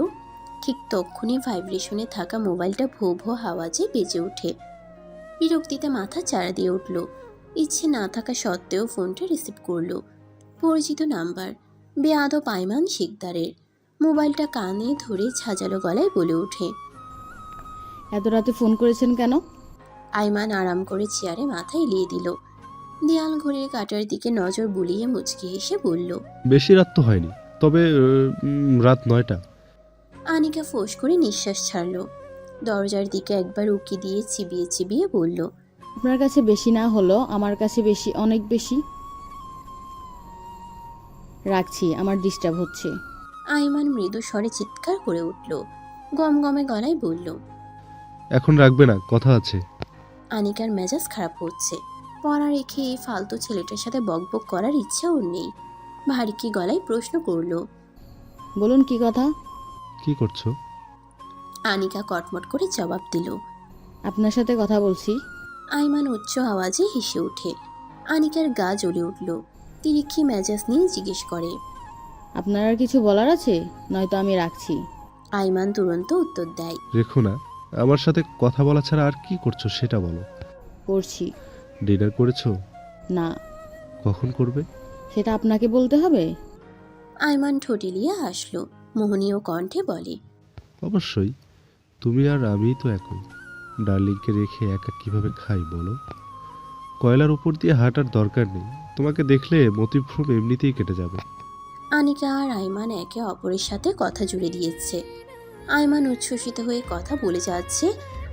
ঠিক তক্ষুনি ভাইব্রেশনে থাকা মোবাইলটা ভো ভো আওয়াজে বেজে ওঠে। বিরক্তিতে মাথা চাড়া দিয়ে উঠল। ইচ্ছে না থাকা সত্ত্বেও ফোনটা রিসিভ করলো। পরিচিত নাম্বার, বেয়াদব আইমান শিকদারের। মোবাইলটা কানে ধরে ঝাঁঝালো গলায় বলে ওঠে, এত রাতে ফোন করেছেন কেন? আইমান আরাম করে চেয়ারে মাথা এলিয়ে দিল। দেয়াল ঘড়ির কাঁটার দিকে নজর বুলিয়ে মুচকি হেসে বলল, বেশি রাত তো হয়নি, তবে রাত 9টা। আনিকা ফোঁস করে নিঃশ্বাস ছাড়ল। দরজার দিকে একবার উকি দিয়ে চিবিয়ে চিবিয়ে বলল, আপনার কাছে বেশি না হলো আমার কাছে বেশি, অনেক বেশি। রাখছি, আমার ডিস্টার্ব হচ্ছে। আইমান মৃদু স্বরে চিৎকার করে উঠল। গমগমে গলায় বলল, এখন রাখবে না, কথা আছে। আনিকার মেজাজ খারাপ হচ্ছে। পড়া রেখে এই ফালতু ছেলেটার সাথে বকবক করার ইচ্ছা ওর নেই। ভারী গলায় প্রশ্ন করল, বলুন কি কথা? কি করছো? আনিকা কটমট করে জবাব দিল, আপনার সাথে কথা বলছি। আইমান উচ্চ আওয়াজে হেসে ওঠে। আনিকার গা জ্বলে উঠল। তিরিক্ষি মেজাজ নিয়ে জিজ্ঞেস করে, আপনার আর কিছু বলার আছে? নয়তো আমি রাখছি। আইমান তুরন্ত উত্তর দেয়, রেখো না, আমার সাথে কথা বলা ছাড়া আর কি করছো সেটা বলো। করছি। ডিনার করেছো? না। কখন করবে? সেটা আপনাকে বলতে হবে? আইমান ঠোঁটিলিয়ে হাসল। মোহনীয় কণ্ঠে বলে, অবশ্যই, তুমি আর আমি তো একই। ডার্লিংকে রেখে একা কিভাবে খাই বলো? কয়লার উপর দিয়ে হাঁটার দরকার নেই, তোমাকে দেখলে মতিভ্রম এমনিতেই কেটে যাবে। আনিকা আর আইমান একে অপরের সাথে কথা জুড়ে দিয়েছে। আইমান উচ্ছ্বসিত হয়ে কথা বলে যাচ্ছে,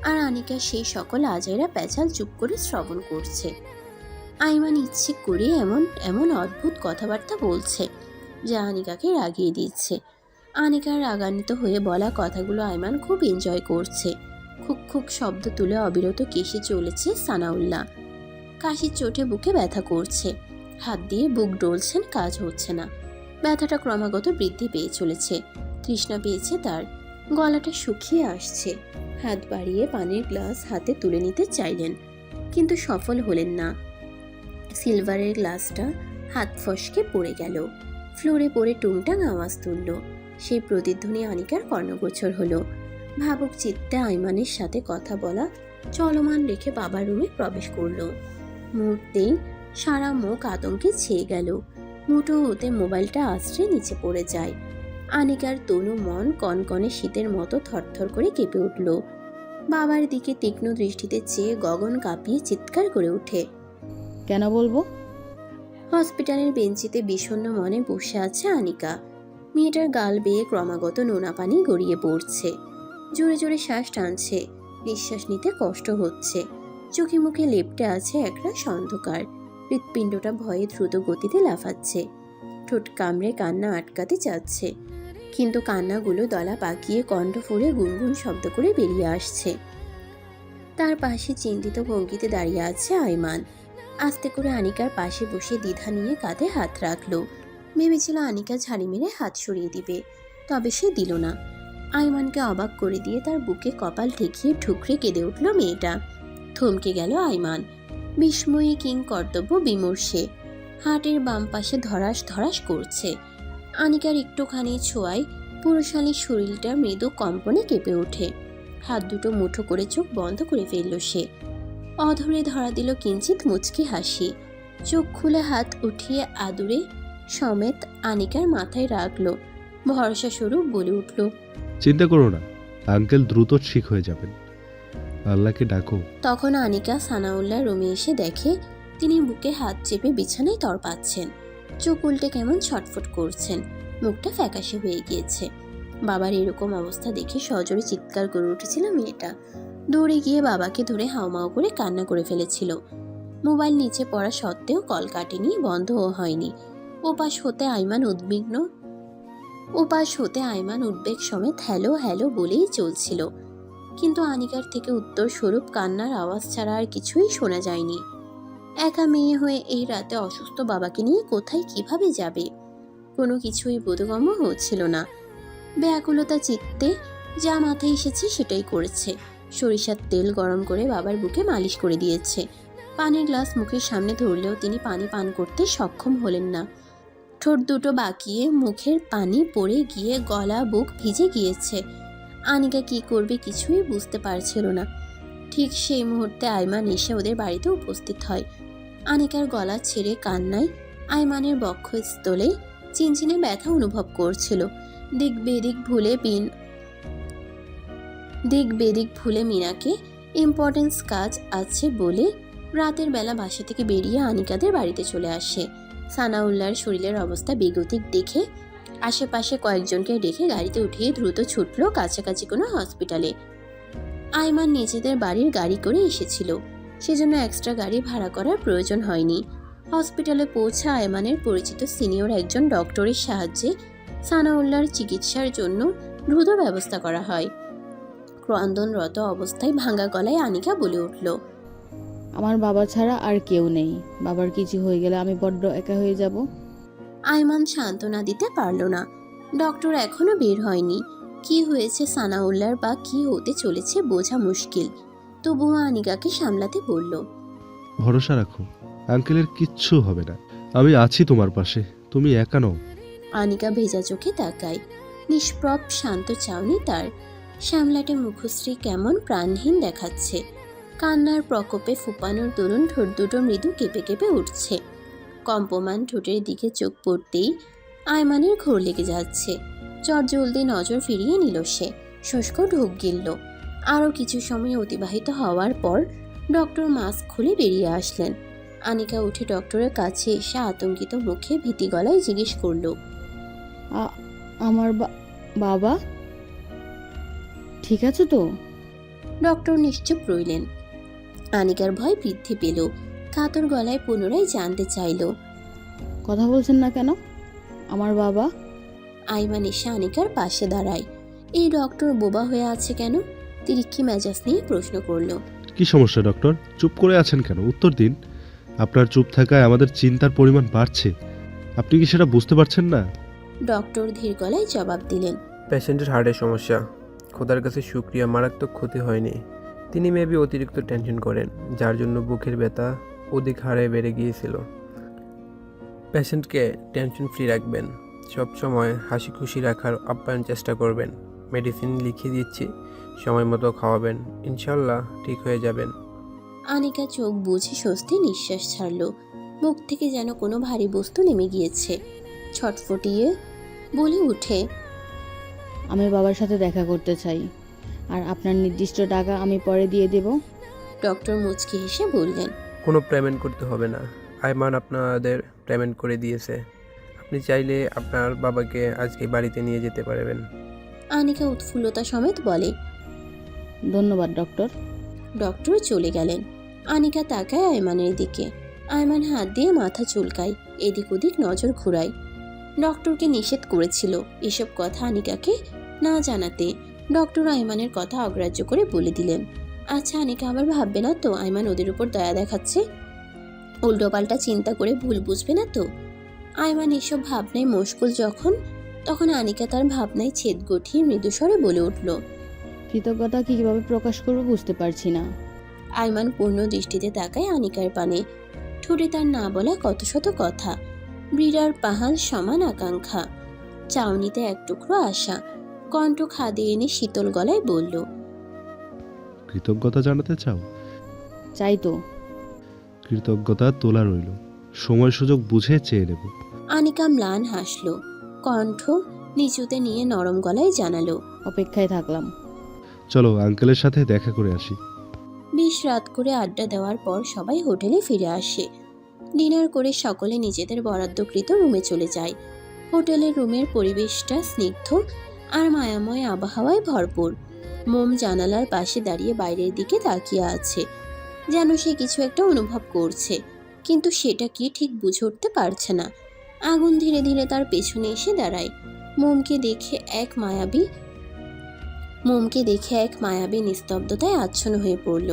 আর আনিকা সেই সকল আজাইরা প্যাচাল চুপ করে শ্রবণ করছে। আইমান ইচ্ছে করে এমন এমন অদ্ভুত কথাবার্তা বলছে, যা আনিকাকে রাগিয়ে দিচ্ছে। আনিকার রাগান্বিত হয়ে বলা কথাগুলো আইমান খুব এনজয় করছে। খুক খুক শব্দ তুলে অবিরত কেসে চলেছে সানাউল্লাহ। কাশির চোটে বুকে ব্যথা করছে। হাত দিয়ে বুক ডলছেন, কাজ হচ্ছে না। ব্যথাটা ক্রমাগত বৃদ্ধি পেয়ে চলেছে। তৃষ্ণা পেয়েছে তার। গলাটা শুকিয়ে আসছে। হাত বাড়িয়ে পানির গ্লাস হাতে তুলে নিতে চাইলেন, কিন্তু সফল হলেন না। সিলভারের গ্লাসটা হাত ফসকে পড়ে গেল। ফ্লোরে পড়ে টুংটাং আওয়াজ তুলল। সেই প্রতিধ্বনি আনিকার কর্ণগোচর হলো। ভাবুক চিত্তে আইমানের সাথে কথা বলা চলমান রেখে বাবার রুমে প্রবেশ করলো। মুহূর্তেই সারা মুখ আতঙ্কে ছেয়ে গেল। মুঠো হতে মোবাইলটা আশ্রে নিচে পড়ে যায়। আনিকার তনু মন কনকনে শীতের মতো থরথর করে কেঁপে উঠল। বাবার দিকে তীক্ষ্ণ দৃষ্টিতে চেয়ে গগন কাঁপিয়ে চিৎকার করে ওঠে, কেন বলবো? হসপিটালের বেঞ্চিতে বিষণ্ণ মনে বসে আছে আনিকা। মেয়েটার গাল বেয়ে ক্রমাগত নোনা পানি গড়িয়ে পড়ছে। জোরে জোরে শ্বাস টানছে। নিঃশ্বাস নিতে কষ্ট হচ্ছে। চোখে মুখে লেপ্টে আছে একরাশ অন্ধকার। হৃৎপিণ্ডটা ভয়ে দ্রুত গতিতে লাফাচ্ছে। ঠোঁট কামড়ে কান্না আটকাতে চাচ্ছে, কিন্তু কান্নাগুলো দলা পাকিয়ে কণ্ঠ ফুঁড়ে গুনগুন শব্দ করে বেরিয়ে আসছে। তার পাশে চিন্তিত ভঙ্গিতে দাঁড়িয়ে আছে আইমান। আস্তে করে আনিকার পাশে বসে দ্বিধা নিয়ে কাঁধে হাত রাখলো। ভেবেছিল আনিকা ঝাড়ি মেরে হাত সরিয়ে দিবে, তবে সে দিল না। আইমানকে অবাক করে দিয়ে তার বুকে কপাল ঠেকিয়ে ঠুকরে কেঁদে উঠল মেয়েটা। থমকে গেল আইমান। বিস্ময়ে কিং কর্তব্য বিমর্ষে। হাটের বাম পাশে ধরাস ধরাস করছে। আনিকার একটুখানি ছোঁয়ায় পুরুষালীর শরীরটা মৃদু কম্পনে কেঁপে ওঠে। হাত দুটো মুঠো করে চোখ বন্ধ করে ফেলল সে। অধরে ধরা দিল কিঞ্চিত মুচকি হাসি। চোখ খুলে হাত উঠিয়ে আদুরে সমেত আনিকার মাথায় রাখলো। ভরসা স্বরূপ বলে উঠল, চিন্তা করো না, আঙ্কেল দ্রুত ঠিক হয়ে যাবেন, আল্লাহকে ডাকো। তখন আনিকা সানাউল্লাহ রুমে এসে দেখে তিনি বুকে হাত চেপে বিছানায় তড়পাচ্ছেন। চোখ উল্টে কেমন ছটফট করছেন। মুখটা ফ্যাকাশে হয়ে গিয়েছে। বাবার এরকম অবস্থা দেখে সজোরে চিৎকার করে উঠেছিল মেয়েটা। দৌড়ে গিয়ে বাবাকে ধরে হাউমাউ করে কান্না করে ফেলেছিল। মোবাইল নিচে পড়া সত্ত্বেও কল কাটেনি, বন্ধও হয়নি। ওপাশ হতে আইমান উদ্বেগ সমেত হ্যালো হ্যালো বলেই চলছিল। কিন্তু আনিকার থেকে উত্তর স্বরূপ কান্নার আওয়াজ ছাড়া আর কিছুই শোনা যায়নি। একা মেয়ে হয়ে এই রাতে অসুস্থ বাবাকে নিয়ে কোথায় কিভাবে যাবে, কোনো কিছুই বোধগম্য হচ্ছিল না। ব্যাকুলতা চিত্তে যা মাথায় এসেছে সেটাই করেছে। সরিষার তেল গরম করে বাবার বুকে মালিশ করে দিয়েছে। পানির গ্লাস মুখের সামনে ধরলেও তিনি পানি পান করতে সক্ষম হলেন না। ঠোঁট দুটো বাঁকিয়ে মুখের পানি পড়ে গিয়ে গলা বুক ভিজে গিয়েছে। আনিকা কি করবে কিছুই বুঝতে পারছিল না। ঠিক সেই মুহূর্তে আইমান এসে ওদের বাড়িতে উপস্থিত হয়। আনিকার গলা ছেড়ে কান্নায় আইমানের বক্ষস্থলে চিনচিনে ব্যথা অনুভব করছিল। দিক বেদিক ভুলে মিনাকে ইম্পর্টেন্স কাজ আছে বলে রাতের বেলা বাসা থেকে বেরিয়ে আনিকাদের বাড়িতে চলে আসে। সানাউল্লাহর শরীরের অবস্থা বেগতিক দেখে আশেপাশে কয়েকজনকে ডেকে গাড়িতে উঠিয়ে দ্রুত ছুটল কাছাকাছি কোনো হসপিটালে। আইমান নিজেদের বাড়ির গাড়ি করে এসেছিল, সেজন্য এক্সট্রা গাড়ি ভাড়া করার প্রয়োজন হয়নি। হসপিটালে পৌঁছা আইমানের পরিচিত সিনিয়র একজন ডক্টরের সাহায্যে সানাউল্লাহর চিকিৎসার জন্য দ্রুত ব্যবস্থা করা হয়। ক্রন্দনরত অবস্থায় ভাঙা গলায় আনিকা বলে উঠল, আমার বাবা ছাড়া আর কেউ নেই। বাবার কিছু হয়ে গেলে আমি বড্ড একা হয়ে যাব। আইমান সান্ত্বনা দিতে পারল না। ডক্টর এখনো বের হয়নি। কি হয়েছে সানাউল্লাহর বা কি হতে চলেছে বোঝা মুশকিল। তবুও আনিকাকে সামলাতে বলল, ভরসা রাখো, আঙ্কেলের কিচ্ছু হবে না। আমি আছি তোমার পাশে, তুমি একা নও। আনিকা ভেজা চোখে তাকায়। নিষ্প্রভ শান্ত চাউনি তার। শ্যামলাটে মুখশ্রী কেমন প্রাণহীন দেখাচ্ছে। কান্নার প্রকোপে ফুপানোর দরুন ঠোঁট দুটো মৃদু কেঁপে কেঁপে উঠছে। কম্পমান ঠোঁটের দিকে চোখ পড়তেই আইমানের ঘোর লেগে যাচ্ছে। চটজলদি নজর ফিরিয়ে নিল সে। শুষ্ক ঢোক গিলল। আরও কিছু সময় অতিবাহিত হওয়ার পর ডক্টর মাস্ক খুলে বেরিয়ে আসলেন। আনিকা উঠে ডক্টরের কাছে এসে আতঙ্কিত মুখে ভীতি গলায় জিজ্ঞেস করল, আমার বাবা ঠিক আছে তো? ডক্টর নিশ্চুপ রইলেন। আনিকার ভয় বৃদ্ধি পেল। কাতর গলায় পুনরায় জানতে চাইল, কথা বলছেন না কেন? আমার বাবা? আইমান এসে আনিকার পাশে দাঁড়ায়। এই ডক্টর বোবা হয়ে আছে কেন? তিরিক্ষি মেজাজ নিয়ে প্রশ্ন করল, কি সমস্যা ডক্টর? চুপ করে আছেন কেন? উত্তর দিন। আপনার চুপ থাকায় আমাদের চিন্তার পরিমাণ বাড়ছে। আপনি কি সেটা বুঝতে পারছেন না? ডক্টর ধীর গলায় জবাব দিলেন, পেশেন্টের হার্টের সমস্যা। খোদার কাছে শুক্রিয়া, মারাত্মক ক্ষতি হয়নি। তিনি মেবি অতিরিক্ত টেনশন করেন, যার জন্য বুকের ব্যথা অধিক হারে বেড়ে গিয়েছিল। পেশেন্টকে টেনশন ফ্রি রাখবেন, সবসময় হাসি খুশি রাখার আপ্যায়ন চেষ্টা করবেন। মেডিসিন লিখে দিচ্ছি, সময় মতো খাওয়াবেন, ইনশাল্লাহ ঠিক হয়ে যাবেন। আনিকা চোখ বুঝে স্বস্তি নিঃশ্বাস ছাড়ল। মুখ থেকে যেন কোনো ভারী বস্তু নেমে গিয়েছে। ছটফটিয়ে বলে উঠে, আমি বাবার সাথে দেখা করতে চাই, আর আপনার নির্দিষ্ট টাকা আমি পরে দিয়ে দেব। ডক্টর মুচকি হেসে বললেন, কোনো পেমেন্ট করতে হবে না, আইমান আপনাদের পেমেন্ট করে দিয়েছে। আপনি চাইলে আপনার বাবাকে আজকে বাড়িতে নিয়ে যেতে পারবেন। আনিকা উৎফুল্লতা সমেত বলে, ধন্যবাদ ডক্টর। ডক্টর চলে গেলেন। আনিকা তাকায় আয়মানের দিকে। আয়মান হাত দিয়ে মাথা চুলকায়, এদিক ওদিক নজর ঘুরায়। ডক্টরকে নিষেধ করেছিল এসব কথা আনিকাকে না জানাতে। ডক্টর আয়মানের কথা অগ্রাহ্য করে বলে দিলেন, আচ্ছা আনিকা আবার ভাববে না তো আয়মান ওদের উপর দয়া দেখাচ্ছে? উল্টোপাল্টা চিন্তা করে ভুল বুঝবে না তো? আয়মান এসব ভাবনায় মশগুল যখন, তখন আনিকা তার ভাবনায় ছেদ গঠিয়ে মৃদুস্বরে বলে উঠল, কৃতজ্ঞতা কিভাবে প্রকাশ করবো বুঝতে পারছি না। আয়মান পূর্ণ দৃষ্টিতে তাকায় আনিকার পানে। ঠোঁটে তার না বলা কত শত কথা, বিড়ার পাহাড় সমান আকাঙ্ক্ষা, চাউনিতে এক টুকরো আশা। কণ্ঠ খাদে এনে শীতল গলায় বলল, কৃতজ্ঞতা জানাতে চাও? চাই তো। কৃতজ্ঞতা তোলা রইল, সময় সুযোগ বুঝে চেয়ে নেব। আনিকা ম্লান হাসল। কণ্ঠ নিচুতে নিয়ে নরম গলায় জানালো, অপেক্ষায় থাকলাম। চলো আঙ্কেলের সাথে দেখা করে আসি। 20 রাত করে আড্ডা দেওয়ার পর সবাই হোটেলে ফিরে আসে। ডিনার করে সকলে নিজেদের বরাদ্দকৃত রুমে চলে যায়। হোটেলের রুমের পরিবেশটা স্নিগ্ধ আর মায়াময় আবহাওয়ায় ভরপুর। মোম জানালার পাশে দাঁড়িয়ে বাইরের দিকে তাকিয়ে আছে, যেন সে কিছু একটা অনুভব করছে, কিন্তু সেটা কি ঠিক বুঝে উঠতে পারছে না। আগুন ধীরে ধীরে তার পেছনে এসে দাঁড়ায়। মোমকে দেখে এক মায়াবী মোমকে দেখে এক মায়াবী নিস্তব্ধতায় আচ্ছন্ন হয়ে পড়ল।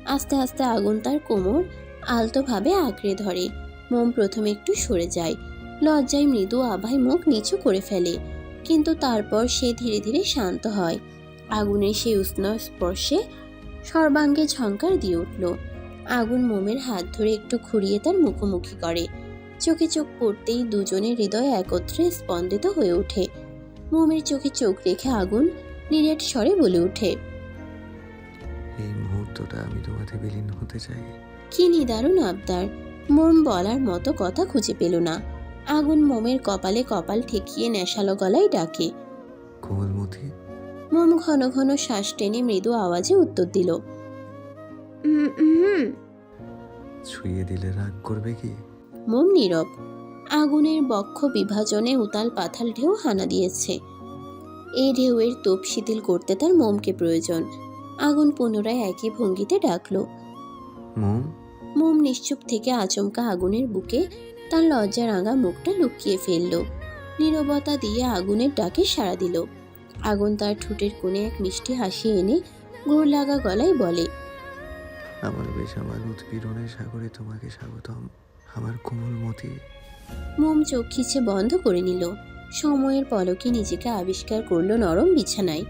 আস্তে আস্তে আগুন তার কোমর আলতোভাবে আঁকড়ে ধরে। মোম প্রথমে একটু সরে যায়, লজ্জায় মৃদু আভায় মুখ নিচু করে ফেলে, কিন্তু তারপর সে ধীরে ধীরে শান্ত হয়। আগুনের সেই উষ্ণ স্পর্শে সর্বাঙ্গে ঝংকার দিয়ে উঠল। আগুন মোমের হাত ধরে একটু ঘুরিয়ে তার মুখোমুখি করে। চোখে চোখ পড়তেই দুজনের হৃদয় একত্রে স্পন্দিত হয়ে ওঠে। মোমের চোখে চোখ রেখে আগুন নিরেট স্বরে বলে ওঠে, এই মুহূর্তটা আমি তোমাতে বিলীন হতে চাই। কি নিদারুণ আবদার! মোম বলার মতো কথা খুঁজে পেল না। আগুন মোমের কপালে কপাল ঠেকিয়ে নেশালো গলায় ডাকে, কোমলমতি। মোম ঘন ঘন শ্বাস টেনে মৃদু আওয়াজে উত্তর দিল, হুম। ছুঁয়ে দিলে রাগ করবে কি? মোম নীরব। আগুনের বক্ষ বিভাজনে উতাল পাথাল ঢেউ হানা দিয়েছে। এই ঢেউয়ের তোপ শিথিল করতে তার মোমকে প্রয়োজন। আগুন পুনরায় একই ভঙ্গিতে ডাকলো। মোম। মোম নিশ্চুপ থেকে আচমকা আগুনের বুকে তার লজ্জা রাঙা মুখটা লুকিয়ে ফেলল। নীরবতা দিয়ে আগুনের ডাকে সাড়া দিল। আগুন তার ঠোঁটের কোণে এক মিষ্টি হাসি এনে ঘোর লাগা গলায় বলে, আমার বেসামাল উৎপীড়নের সাগরে তোমাকে স্বাগতম, আমার কোমলমতি। মোম চোখ খিচে বন্ধ করে নিল। সময়ের পলকে নিজেকে আবিষ্কার করলো নরম বিছানায়।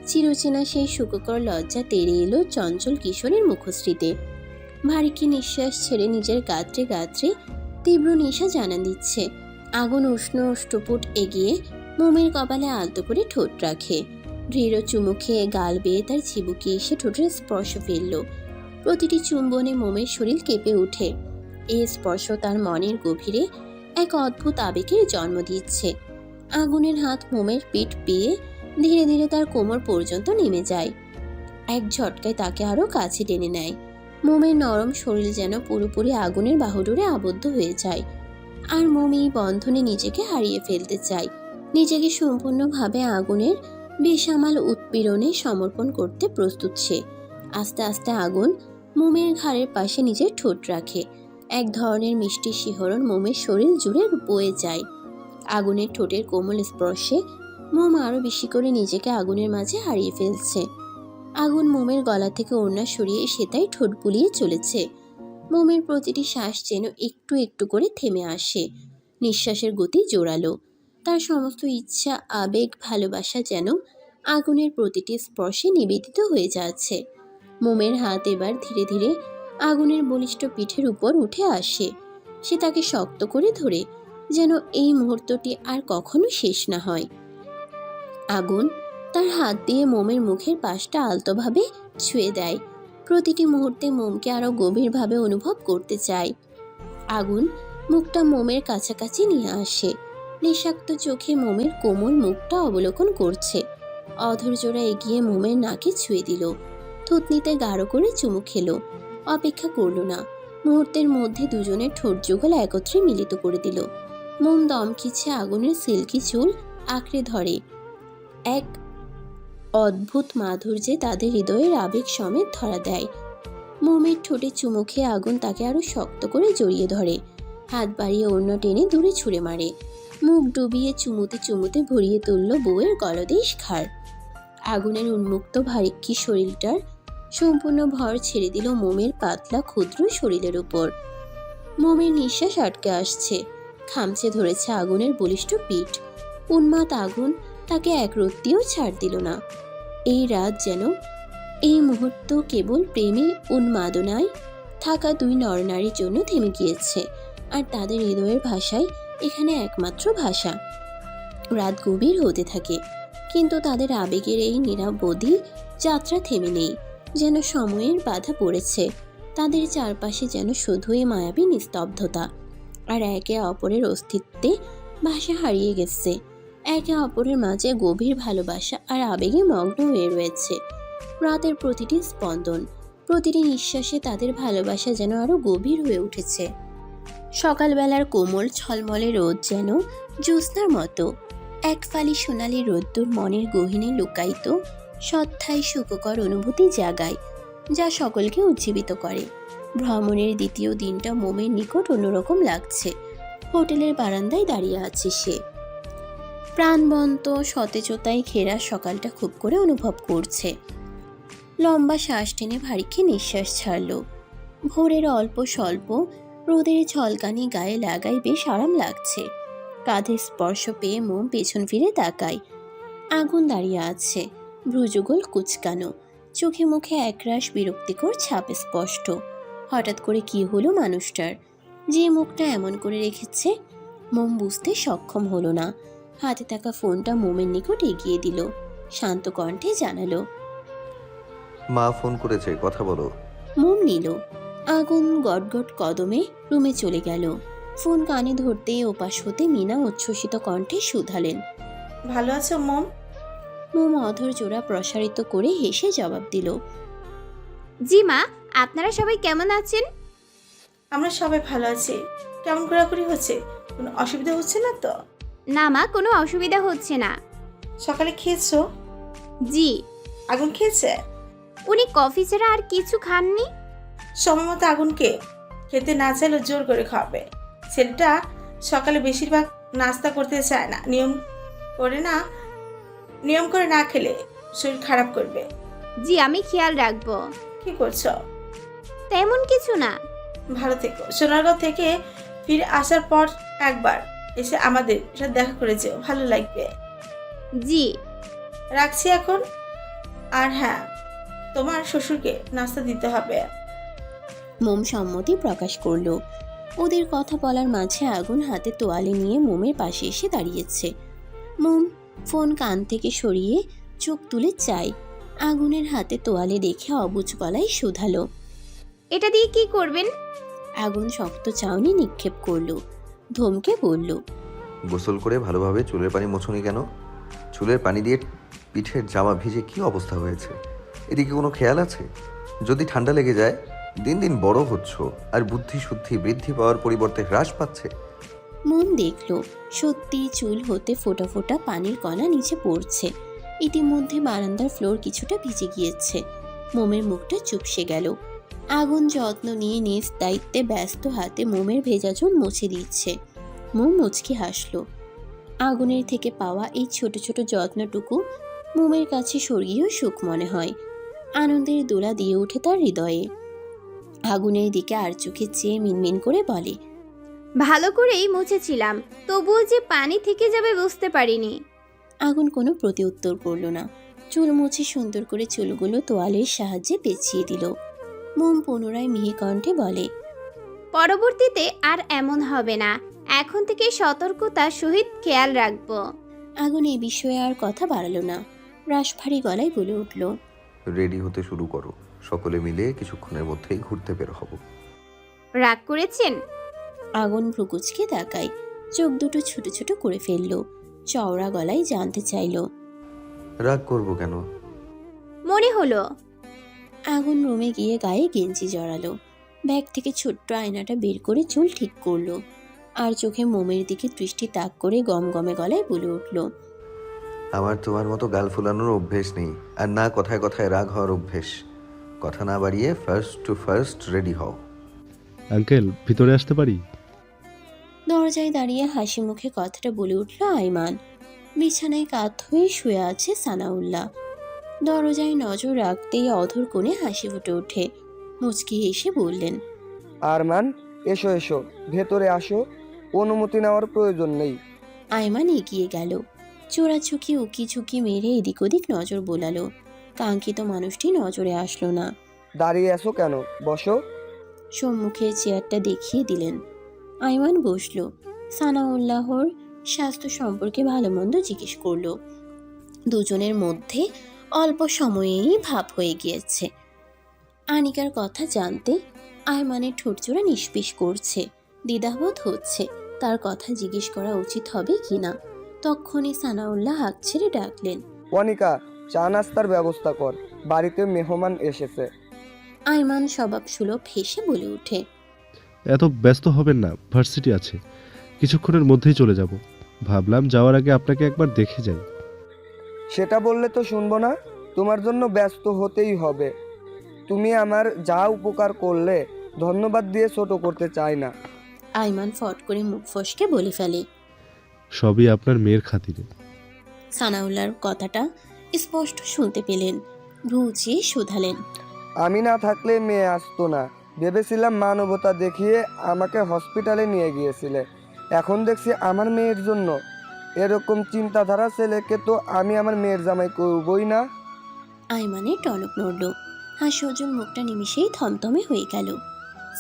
চিরচেনা সেই সুখকর লজ্জা তেড়ে এলো চঞ্চল কিশোরের মুখশ্রীতে। ভারী নিঃশ্বাস ছেড়ে নিজের গাত্রে গাত্রে তীব্র নেশা জানান দিচ্ছে। আগুন উষ্ণ অষ্টপুট এগিয়ে মোমের কপালে আলতো করে ঠোঁট রাখে। দৃঢ় চুমু খেয়ে গাল বেয়ে তার চিবুকে এসে ঠোঁটের স্পর্শ ফেলল। প্রতিটি চুম্বনে মোমের শরীর কেঁপে ওঠে। এই স্পর্শ তার মনের গভীরে এক অদ্ভুত আবেগের জন্ম দিচ্ছে। আগুনের হাত মোমের পিঠ পেয়ে ধীরে ধীরে তার কোমর পর্যন্ত নেমে যায়। এক ঝটকায় তাকে আরো কাছে টেনে নেয়। মোমের নরম শরীর যেন পুরোপুরি আগুনের বাহুডোরে আবদ্ধ হয়ে যায়। আর মোম এই বন্ধনে নিজেকে হারিয়ে ফেলতে চায়, নিজেকে সম্পূর্ণভাবে আগুনের বেসামাল উৎপীড়নে সমর্পণ করতে প্রস্তুত সে। আস্তে আস্তে আগুন মোমের ঘাড়ের পাশে নিজের ঠোঁট রাখে। এক ধরনের মিষ্টি শিহরণ মোমের শরীর জুড়ে বয়ে যায়। আগুনের ঠোঁটের কোমল স্পর্শে মোম আরো বেশি করে নিজেকে আগুনের মাঝে হারিয়ে ফেলছে। আগুন মোমের গলা থেকে ওড়না সরিয়ে সেটাই ঠোঁট বুলিয়ে চলেছে। মোমের প্রতিটি শ্বাস যেন একটু একটু করে থেমে আসে। নিঃশ্বাসের গতি জোরালো। তার সমস্ত ইচ্ছা, আবেগ, ভালোবাসা যেন আগুনের প্রতিটি স্পর্শে নিবেদিত হয়ে যাচ্ছে। মোমের হাত এবার ধীরে ধীরে আগুনের বলিষ্ঠ পিঠের উপর উঠে আসে। সে তাকে শক্ত করে ধরে, যেন এই মুহূর্তটি আর কখনো শেষ না হয়। আগুন তার হাত দিয়ে মোমের মুখের পাশটা আলতোভাবে ছুঁয়ে দেয়। প্রতিটি মুহূর্তে মোমকে আরো গভীরভাবে অনুভব করতে চায়। আগুন মুখটা মোমের কাছাকাছি নিয়ে আসে। নেশাক্ত চোখে মোমের কোমল মুখটা অবলোকন করছে। অধৈর্যরা এগিয়ে মোমের নাকে ছুঁয়ে দিল। থুতনিতে গাঢ় করে চুমু খেলো। অপেক্ষা করল না। মুহূর্তের মধ্যে দুজনের ঠোঁট যুগল একত্রে মিলিত করে দিল। মোম দম খিচে আগুনের সিল্কি চুল আঁকড়ে ধরে। এক অদ্ভুত মাধুর্যে তাদের হৃদয়ের আবেগ সমেত ধরা দেয়। মোমের ঠোঁটে চুমু খেয়ে আগুন তাকে আরো শক্ত করে জড়িয়ে ধরে। হাত বাড়িয়ে ওড়না টেনে দূরে ছুঁড়ে মারে। মুখ ডুবিয়ে চুমুতে চুমুতে ভরিয়ে তুলল বউয়ের গলদেশ ঘাড়। আগুনের উন্মুক্ত ভারিক্কি শরীরটার সম্পূর্ণ ভর ছেড়ে দিল মোমের পাতলা ক্ষুদ্র শরীরের উপর। মোমের নিঃশ্বাস আটকে আসছে। খামচে ধরেছে আগুনের বলিষ্ঠ পিঠ। উন্মাদ আগুন তাকে এক রত্তিও ছাড় দিল না। এই রাত যেন, এই মুহূর্ত কেবল প্রেমে উন্মাদনায় থাকা দুই নরনারীর জন্য থেমে গিয়েছে। আর তাদের হৃদয়ের ভাষাই এখানে একমাত্র ভাষা। রাত গভীর হতে থাকে, কিন্তু তাদের আবেগের এই নিরাবধি যাত্রা থেমে নেই। যেন সময়ের বাধা পড়েছে। তাদের চারপাশে যেন শুধুই মায়াবী নিস্তব্ধতা। আর একে অপরের অস্তিত্বে ভাষা হারিয়ে গেছে। একে অপরের মাঝে গভীর ভালোবাসা আর আবেগে মগ্ন হয়ে রয়েছে। রাতের প্রতিটি স্পন্দন, প্রতিটি নিঃশ্বাসে তাদের ভালোবাসা যেন আরো গভীর হয়ে উঠেছে। সকালবেলার কোমল ছলমলে রোদ যেন জ্যোৎস্নার মতো এক ফালি সোনালি রোদ্দুর মনের গহীনে লুকায়িত সৎথাই সুখকর অনুভূতি জাগায়, যা সকলকে উজ্জীবিত করে। ভ্রমণের দ্বিতীয় দিনটা মোমের নিকট অন্যরকম লাগছে। হোটেলের বারান্দায় দাঁড়িয়ে আছে সে। প্রাণবন্ত সতেজতায় ঘেরা সকালটা খুব করে অনুভব করছে। লম্বা শ্বাস টেনে ভারীকে নিঃশ্বাস ছাড়ল। ভোরের অল্প স্বল্প রোদের ঝলকানি গায়ে লাগাই বেশ আরাম লাগছে। কাঁধে স্পর্শ পেয়ে মোম পেছন ফিরে তাকায়। আগুন দাঁড়িয়ে আছে, ভ্রুযুগল কুচকানো, চোখে মুখে একরাশ বিরক্তিকর ছাপ স্পষ্ট। হঠাৎ করে কি হলো মানুষটার, যে মুখটা এমন করে রেখেছে? মোম বুঝতে সক্ষম হলো না। হাতে থাকা ফোনটা মোমের নিকট এগিয়ে দিল, শান্ত কণ্ঠে জানালো। মা ফোন করেছে, কথা বলো। মোম নিল। আগুন গটগট কদমে রুমে চলে গেল। ফোন কানে ধরতেই ওপাশ হতে মিনা উচ্ছ্বসিত কণ্ঠে শুধালেন। ভালো আছো মম? মোম অধর জোড়া প্রসারিত করে হেসে জবাব দিল। জি মা, আপনারা সবাই কেমন আছেন? আমরা সবাই ভালো আছি। কেমন ঘোরাঘুরি হচ্ছে? কোনো অসুবিধা হচ্ছে না তো? না মা, কোনো অসুবিধা হচ্ছে না। সকালে খেয়েছো? জি। আগুন খেয়েছে? উনি কফি ছাড়া আর কিছু খাননি। সময় মতো আগুনকে খেতে না চাইলেও জোর করে খাওয়াবে। ছেলেটা সকালে বেশিরভাগ নাস্তা করতে চায় না। নিয়ম করে না খেলে শরীর খারাপ করবে। জি, আমি খেয়াল রাখবো। কি করছো? তেমন কিছু না। ভালো থেকো। সোনারগাঁও থেকে ফিরে আসার পর একবার এসে আমাদের সাথে দেখা করে যেও, ভালো লাগবে। জি। রাখছি এখন। আর হ্যাঁ, তোমার শ্বশুরকে নাস্তা দিতে হবে। মোম সম্মতি প্রকাশ করল। ওদের কথা বলার মাঝে আগুন হাতে তোয়ালে নিয়ে মোমের পাশে এসে দাঁড়িয়েছে। মোম ফোন কান থেকে সরিয়ে চোখ তুলে চায়। আগুনের হাতে তোয়ালে দেখে অবুঝ গলায় শুধালো। এটা দিয়ে কি করবেন? আগুন শক্ত চাউনি নিক্ষেপ করলো, ধমকে বলল। গোসল করে ভালোভাবে চুলের পানি মোছনি কেন? চুলের পানি দিয়ে পিঠের জামা ভিজে কি অবস্থা হয়েছে? এদিকে কোনো খেয়াল আছে? যদি ঠান্ডা লেগে যায়? দিন দিন বড় হচ্ছ, আর বুদ্ধি শুদ্ধি বৃদ্ধি পাওয়ার পরিবর্তে হ্রাস পাচ্ছে। মোম দেখল সত্যি চুল হতে ফোঁটা ফোঁটা পানির কণা নিচে পড়ছে। ইতিমধ্যে বারান্দার ফ্লোর কিছুটা ভিজে গিয়েছে। মোমের মুখটা চুপসে গেল। আগুন যত্ন নিয়ে নিজ দায়িত্বে ব্যস্ত হাতে মোমের ভেজা চুল মুছে দিচ্ছে। মোম মুচকি হাসল। আগুনের থেকে পাওয়া এই ছোট ছোট যত্নটুকু মোমের কাছে স্বর্গীয় সুখ মনে হয়। আনন্দের দোলা দিয়ে ওঠে তার হৃদয়ে। আগুনের দিকে আর চোখে চেয়ে মিনমিন করে বলে। ভালো করেই মুছেছিলাম, তবুও যে পানি থেকে যাবে বুঝতে পারিনি। আগুন কোনো প্রতিউত্তর করল না। চুল মুছে সুন্দর করে চুলগুলো তোয়ালের সাহায্যে পেঁচিয়ে দিল। মোম পুনরায় মিহি কণ্ঠে বলে। পরবর্তীতে আর এমন হবে না। এখন থেকে সতর্কতার সহিত খেয়াল রাখবো। আগুন এই বিষয়ে আর কথা বাড়ালো না। রাশভারী গলায় বলে উঠল। রেডি হতে শুরু করো, সকলে মিলে কিছুক্ষণের মধ্যেই ঘুরতে বের হব। রাগ করেছেন? আগুন ভ্রুকুচকে তাকায়, চোখ দুটো ছোট ছোট করে ফেলল। চওড়া গলায় জানতে চাইল। রাগ করব কেন? মনে হলো। আগুন রুমে গিয়ে গায়ে গেঞ্জি জড়ালো। ব্যাগ থেকে ছোট্ট আয়নাটা বের করে চুল ঠিক করলো। আর চোখে মোমের দিকে দৃষ্টি তাক করে গমগমে গলায় বলে উঠল। আমার তোমার মতো গাল ফুলানোর অভ্যেস নেই, আর না কথায় কথায় রাগ হওয়ার অভ্যেস। কথা না বাড়িয়ে ফার্স্ট টু ফার্স্ট রেডি হও। আঙ্কেল, ভিতরে আসতে পারি? দরজায় দাঁড়িয়ে হাসি মুখে কথাটা বলে উঠল আইমান। বিছানায় কাত হয়ে শুয়ে আছে সানাউল্লাহ। দরজায় নজর রাখতেই অধর কোণে হাসি ফুটে ওঠে। মুচকি হেসে বললেন। আরমান, এসো এসো, ভেতরে আসো, অনুমতি নেওয়ার প্রয়োজন নেই। আইমান এগিয়ে গেল। চোরাচুকি উকি ঝুঁকি মেরে এদিক ওদিক নজর বোলালো। কাঙ্ক্ষিত মানুষটি নজরে আসলো না। দাঁড়িয়ে আছো কেন? বসো। সম্মুখের চেয়ারটা দেখিয়ে দিলেন। আইমান বসল। সানাউল্লাহর স্বাস্থ্য সম্পর্কে ভালো মন্দ জিজ্ঞেস করলো। দুজনের মধ্যে অল্প সময়েই ভাব হয়ে গিয়েছে। আনিকার কথা জানতে আইমানের ঠোঁটজোড়া নিষ্পিস করছে। দ্বিধাবোধ হচ্ছে তার কথা জিজ্ঞেস করা উচিত হবে কিনা। তখনই সানাউল্লাহ হাঁক ছেড়ে ডাকলেন। অনিকা, চা নাস্তার ব্যবস্থা কর, বাড়িতে মেহমান এসেছে। আইমান স্বভাব সুলভ হেসে বলে ওঠে। এত ব্যস্ত হবেন না, ভার্সিটি আছে, কিছুক্ষণের মধ্যেই চলে যাব। ভাবলাম যাওয়ার আগে আপনাকে একবার দেখে যাই। সেটা বললে তো শুনবো না। তোমার জন্য ব্যস্ত হতেই হবে। তুমি আমার যা উপকার করলে ধন্যবাদ দিয়ে ছোট করতে চাই না। আইমান ফট করে মুখ ফসকে বলে ফেলে। সবই আপনার মেয়ের খাতিরে। সানাউল্লাহর কথাটা স্পষ্ট শুনতে পেলেন। ভ্রু উঁচিয়ে শুধালেন। আমি না থাকলে মেয়ে আসতো না। ভেবেছিলাম মানবতা দেখিয়ে আমাকে হসপিটালে নিয়ে গিয়েছিলে, এখন দেখছি আমার মেয়ের জন্য। এরকম চিন্তাধারা ছেলেকে তো আমি আমার মেয়ের জামাই করবই না। আইমানের টনক নড়ল। হাস্যজ্জ্বল মুখটা নিমিষেই থমথমে হয়ে গেল।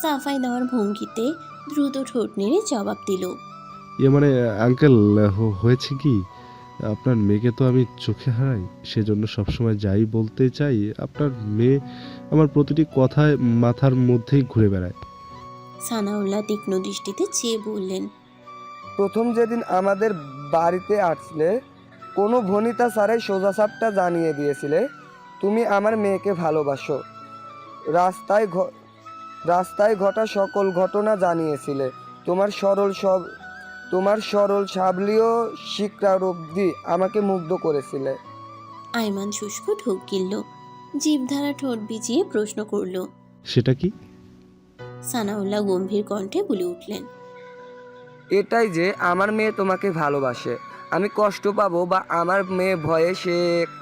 সাফাই দেওয়ার ভঙ্গিতে দ্রুত ঠোঁট নেড়ে জবাব দিল। মানে আঙ্কেল, হয়েছে কি, আপনার মেয়েকে তো আমি চোখে হারাই, সেজন্য সবসময় যাই বলতে চাই আপনার মেয়ে আমার প্রতিটি কথায় মাথার মধ্যেই ঘুরে বেড়ায়। সানাউল্লাহ তীক্ষ্ণ দৃষ্টিতে চেয়ে বললেন। প্রথম যেদিন আমাদের বাড়িতে আসলে কোনো ভনিতা ছাড়াই সোজাসাপটা জানিয়ে দিয়েছিলে তুমি আমার মেয়েকে ভালোবাসো। রাস্তায় ঘটা সকল ঘটনা জানিয়েছিলে। তোমার সরল সাবলীয় শিক্ষার অবধি আমাকে মুগ্ধ করেছিলে। আইমান শুষ্ক ঢোক গিলল। জিভধারা ঠোঁট বিজিয়ে প্রশ্ন করল। সেটা কি? সানাউল্লাহ গম্ভীর কণ্ঠে বলে উঠলেন। এটাই যে আমার মেয়ে তোমাকে ভালোবাসে। আমি কষ্ট পাবো বা আমার মেয়ে ভয়ে সে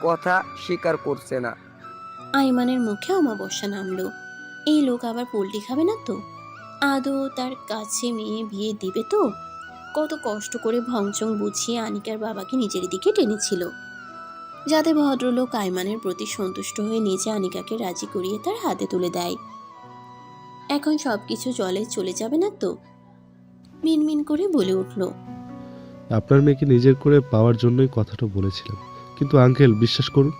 কথা স্বীকার করছে না। আইমানের মুখে অমাবস্যা নামলো। এই লোক আবার পোল্ট্রি খাবে না তো? আদৌ তার কাছে মেয়ে বিয়ে দিবে তো? কত কষ্ট করে ভংচং বুঝিয়ে আনিকার বাবাকে নিজের দিকে টেনেছিল, যাতে ভদ্রলোক আইমানের প্রতি সন্তুষ্ট হয়ে নিজে আনিকাকে রাজি করিয়ে তার হাতে তুলে দেয়। এখন সবকিছু জলে চলে যাবে না তো? মিনমিন করে বলে উঠল। আপনার মেয়েকে নিজের করে পাওয়ার জন্যই কথাটা বলেছিলাম, কিন্তু আঙ্কেল বিশ্বাস করুন,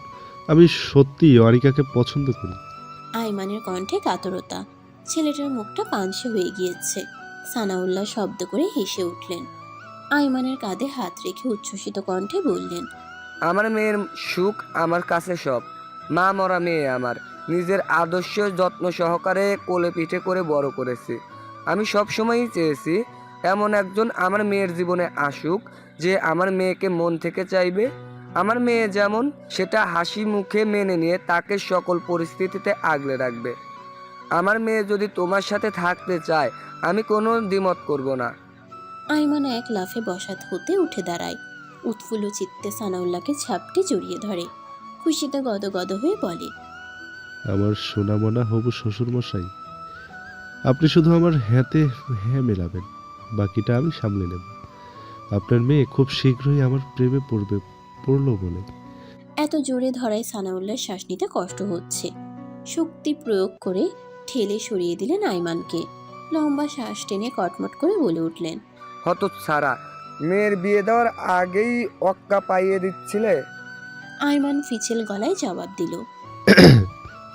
আমি সত্যি অনিকাকে পছন্দ করি। আইমানের কণ্ঠে কাতরতা। ছেলেটার মুখটা পানসে হয়ে গিয়েছে। সানাউল্লাহ শব্দ করে হেসে উঠলেন। আইমানের কাঁধে হাত রেখে উচ্ছ্বসিত কণ্ঠে বললেন। আমার মেয়ের সুখ আমার কাছে সব। মা মরা মেয়ে আমার, নিজের আদর্শ যত্ন সহকারে কোলে পিঠে করে বড় করেছি। আমি সবসময়ই চেয়েছি এমন একজন আমার মেয়ের জীবনে আসুক যে আমার মেয়েকে মন থেকে চাইবে। আমার মেয়ে যেমন, সেটা হাসি মুখে মেনে নিয়ে তাকে সকল পরিস্থিতিতে আগলে রাখবে। আমার মেয়ে যদি তোমার সাথে থাকতে চায়, আমি কোনো দ্বিমত করব না। আইমান এক লাফে বসাত হতে উঠে দাঁড়ায়। উৎফুল্ল চিত্তে সানাউল্লাহকে ঝাপটে জড়িয়ে ধরে। খুশিতে গদগদ হয়ে বলে। আমার সোনামনা হবু শ্বশুরমশাই, আপনি শুধু আমার হ্যাঁতে হ্যাঁ মেলাবেন, বাকিটা আমি সামলে নেব। আপনার মেয়ে খুব শীঘ্রই আমার প্রেমে পড়লো বলে। এত জোরে ধরায় সানাউল্লাহর শ্বাস নিতে কষ্ট হচ্ছে। শক্তি প্রয়োগ করে ঠেলে সরিয়ে দিলেন আইমানকে। লম্বা শ্বাস টেনে কটমট করে বলে উঠলেন। হতচ্ছাড়া, মেয়ের বিয়ে দেওয়ার আগেই অক্কা পাইয়ে দিচ্ছিলে। আইমান ফিচেল গলায় জবাব দিল।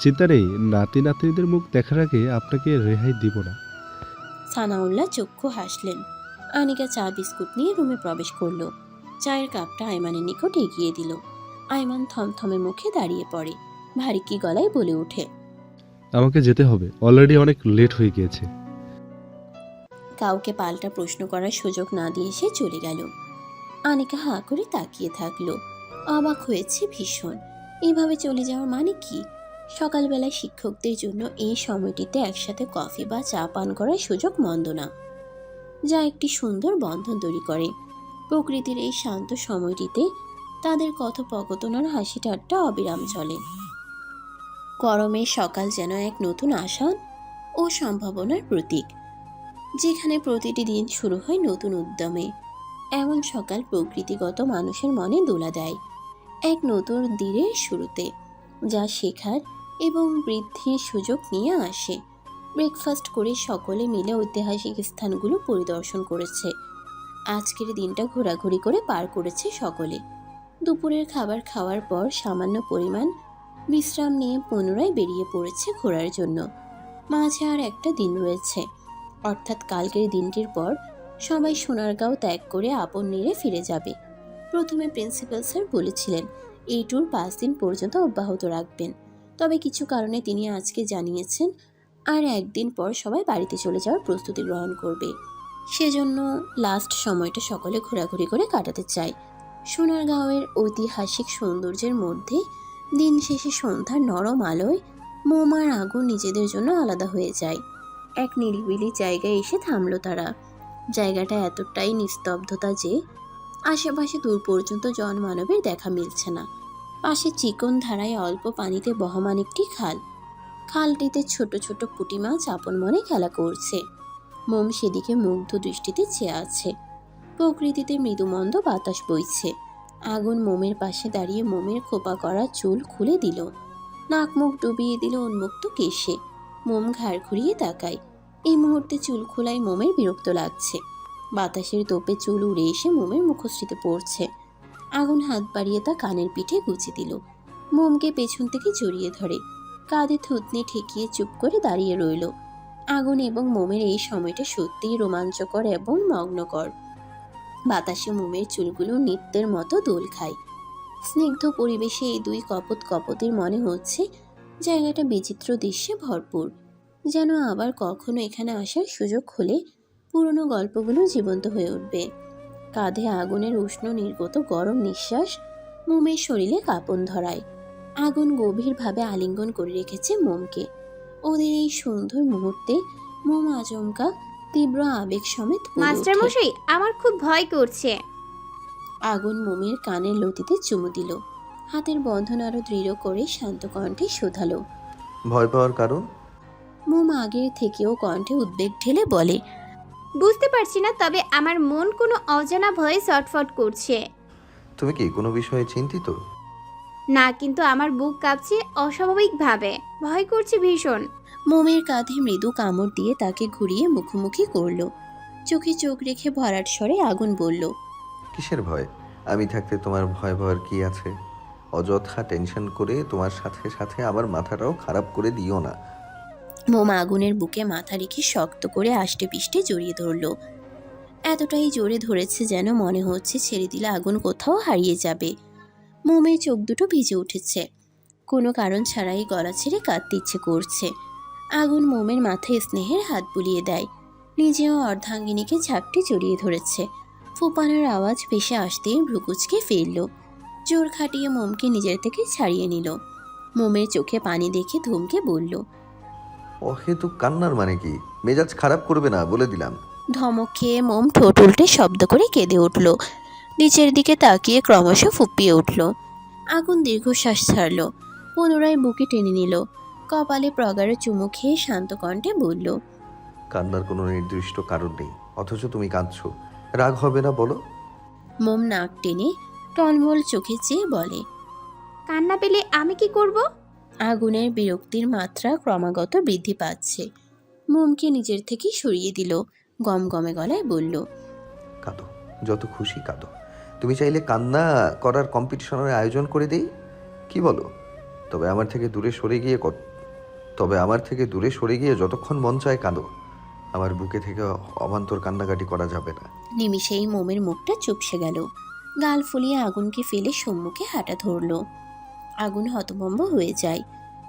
চিন্তা নেই, নাতি নাতনিদের মুখ দেখার আগে আপনাকে রেহাই দিব না। সানাউল্লাহ চক্ষু হাসলেন। আনিকা চা বিস্কুট নিয়ে রুমে প্রবেশ করলো। চায়ের কাপটা আইমানের নিকট এগিয়ে দিল। আইমান থমথমে মুখে দাঁড়িয়ে পড়ে। ভারী গলায় বলে ওঠে। আমাকে যেতে হবে, অলরেডি অনেক লেট হয়ে গিয়েছে। কাউকে পাল্টা প্রশ্ন করার সুযোগ না দিয়ে সে চলে গেল। আনিকা হাঁ করে তাকিয়ে থাকলো। অবাক হয়েছে ভীষণ। এইভাবে চলে যাওয়ার মানে কি? সকালবেলায় শিক্ষকদের জন্য এই সময়টিতে একসাথে কফি বা চা পান করার সুযোগ মন্দ না, যা একটি সুন্দর বন্ধন তৈরি করে। প্রকৃতির এই শান্ত সময়টিতে তাদের কথোপকথন আর হাসি ঠাট্টা অবিরাম চলে। গরমের সকাল যেন এক নতুন আশা ও সম্ভাবনার প্রতীক, যেখানে প্রতিটি দিন শুরু হয় নতুন উদ্যমে। এমন সকাল প্রকৃতিগত মানুষের মনে দোলা দেয় এক নতুন দিনের শুরুতে, যা শেখার এবং বৃদ্ধির সুযোগ নিয়ে আসে। ব্রেকফাস্ট করে সকলে মিলে ঐতিহাসিক স্থানগুলো পরিদর্শন করেছে। আজকের দিনটা ঘোরাঘুরি করে পার করেছে সকলে। দুপুরের খাবার খাওয়ার পর সামান্য পরিমাণ বিশ্রাম নিয়ে পুনরায় বেরিয়ে পড়েছে ঘোরার জন্য। মাঝে আর একটা দিন রয়েছে, অর্থাৎ কালকের দিনটির পর সবাই সোনারগাঁও ত্যাগ করে আপন নিরে ফিরে যাবে। প্রথমে প্রিন্সিপাল স্যার বলেছিলেন এই ট্যুর 5 দিন পর্যন্ত অব্যাহত রাখবেন, তবে কিছু কারণে তিনি আজকে জানিয়েছেন আর একদিন পর সবাই বাড়িতে চলে যাওয়ার প্রস্তুতি গ্রহণ করবে। সেজন্য লাস্ট সময়টা সকলে ঘোরাঘুরি করে কাটাতে চায়। সোনারগাঁওয়ের ঐতিহাসিক সৌন্দর্যের মধ্যে দিন শেষে সন্ধ্যার নরম আলোয় মোমার আগুন নিজেদের জন্য আলাদা হয়ে যায়। এক নিরিবিলি জায়গায় এসে থামলো তারা। জায়গাটা এতটাই নিস্তব্ধতা যে আশেপাশে দূর পর্যন্ত জনমানবের দেখা মিলছে না। পাশে চিকন ধারায় অল্প পানিতে বহমান একটি খাল। খালটিতে ছোট ছোট পুঁটি মাছ আপন মনে খেলা করছে। মোম সেদিকে মুগ্ধ দৃষ্টিতে চেয়ে আছে। প্রকৃতিতে মৃদুমন্দ বাতাস বইছে। আগুন মোমের পাশে দাঁড়িয়ে মোমের খোপা করা চুল খুলে দিল, নাক মুখ ডুবিয়ে দিল উন্মুক্ত কেশে। মোম ঘাড় ঘুরিয়ে তাকায়। এই মুহূর্তে চুল খোলায় মোমের বিরক্ত লাগছে। বাতাসের তোপে চুল উড়ে এসে মোমের মুখশ্রীতে পড়ছে। আগুন হাত বাড়িয়ে তা কানের পিঠে গুঁজে দিল। মোমকে পেছন থেকে জড়িয়ে ধরে, কাঁধে থুতনি ঠেকিয়ে চুপ করে দাঁড়িয়ে রইল। আগুন এবং মোমের এই সময়টা সত্যিই রোমাঞ্চকর এবং মগ্নকর। বাতাসে মোমের চুলগুলো নৃত্যের মতো দোল খায়। স্নিগ্ধ পরিবেশে এই দুই কপত কপতির মনে হচ্ছে জায়গাটা বিচিত্র দৃশ্যে ভরপুর। যেন আবার কখনো এখানে আসার সুযোগ হলে পুরনো গল্পগুলো জীবন্ত হয়ে উঠবে। কাঁধে আগুনের উষ্ণ নির্গত গরম নিঃশ্বাস মোমের শরীরে কাঁপন ধরায়। আগুন গভীরভাবে আলিঙ্গন করে রেখেছে মোমকে। ওদের এই সুন্দর মুহূর্তে মোম আচমকা তীব্র আবেগ সমেত বলে মাস্টার ওঠে। মশাই, আমার খুব ভয় করছে। আগুন মোমের কানের লতিতে চুমু দিল। হাতের বন্ধন আরো দৃঢ় করে শান্ত কণ্ঠে শোধালো। ভয় পাওয়ার কারণ? মোম আগের থেকেও কণ্ঠে উদ্বেগ ঢেলে বলে, বুঝতে পারছি না, তবে আমার মন কোনো অজানা ভয়ে ছটফট করছে। তুমি কি কোনো বিষয়ে চিন্তিত? না, কিন্তু আমার বুক কাঁপছে অস্বাভাবিকভাবে। ভয় করছে ভীষণ। মোমের কাঁধে মৃদু কামড় দিয়ে তাকে ঘুরিয়ে মুখোমুখি করল। চোখে চোখ রেখে ভরাট স্বরে আগুন বলল, কিসের ভয়? আমি থাকতে তোমার ভয় পাওয়ার কি আছে? অযথা টেনশন করে তোমার সাথে সাথে আমার মাথাটাও খারাপ করে দিও না। মোম আগুনের বুকে মাথা রেখে শক্ত করে আষ্টে পিষ্টে জড়িয়ে ধরল। এতটাই জোরে ধরেছে যেন মনে হচ্ছে ছেড়ে দিলে আগুন কোথাও হারিয়ে যাবে। মোমের চোখ দুটো ভিজে উঠেছে। কোনো কারণ ছাড়াই গলা ছেড়ে কাঁদতে ইচ্ছে করছে। আগুন মোমের মাথায় স্নেহের হাত বুলিয়ে দেয়। নিজেও অর্ধাঙ্গিনীকে ঝাপটে জড়িয়ে ধরেছে। ফুপানোর আওয়াজ ভেসে আসতেই ভ্রুকুচকে ফেলল। জোর খাটিয়ে মোমকে নিজের থেকে ছাড়িয়ে নিল। মোমের চোখে পানি দেখে ধমকে বলল, অহেতুক কান্নার মানে কি? মেজাজ খারাপ করবে না বলে দিলাম। ধমক খেয়ে মোম ঠোঁট উল্টে শব্দ করে কেঁদে উঠল। নিচের দিকে তাকিয়ে ক্রমশ ফুঁপিয়ে উঠল। আগুন দীর্ঘশ্বাস ছাড়ল। পুনরায় বুকে টেনে নিল। কপালে প্রগাঢ় চুমু খেয়ে শান্ত কণ্ঠে বলল, কান্নার কোনো নির্দিষ্ট কারণ নেই, অথচ তুমি কাঁদছো। রাগ হবে না বলো? মোম নাক টেনে টলমল চোখে চেয়ে বলে। কান্না পেলে আমি কি করব? আগুনের বিরক্তির মাত্রা ক্রমাগত বৃদ্ধি পাচ্ছে। মোমকে নিজের থেকে সরিয়ে দিল। গমগমে গলায় বলল, কাঁদো, যত খুশি কাঁদো। তুমি চাইলে কান্না করার কম্পিটিশনের আয়োজন করে দেই, কি বলো? তবে আমার থেকে দূরে সরে গিয়ে যতক্ষণ মন চায় কাঁদো। আমার বুকে থেকে অবান্তর কান্নাকাটি করা যাবে না। নিমিষেই মোমের মুখটা চুপসে গেল। গাল ফুলিয়ে আগুনকে ফেলে সম্মুখে হাঁটা ধরল। আগুন হতভম্ব হয়ে যায়।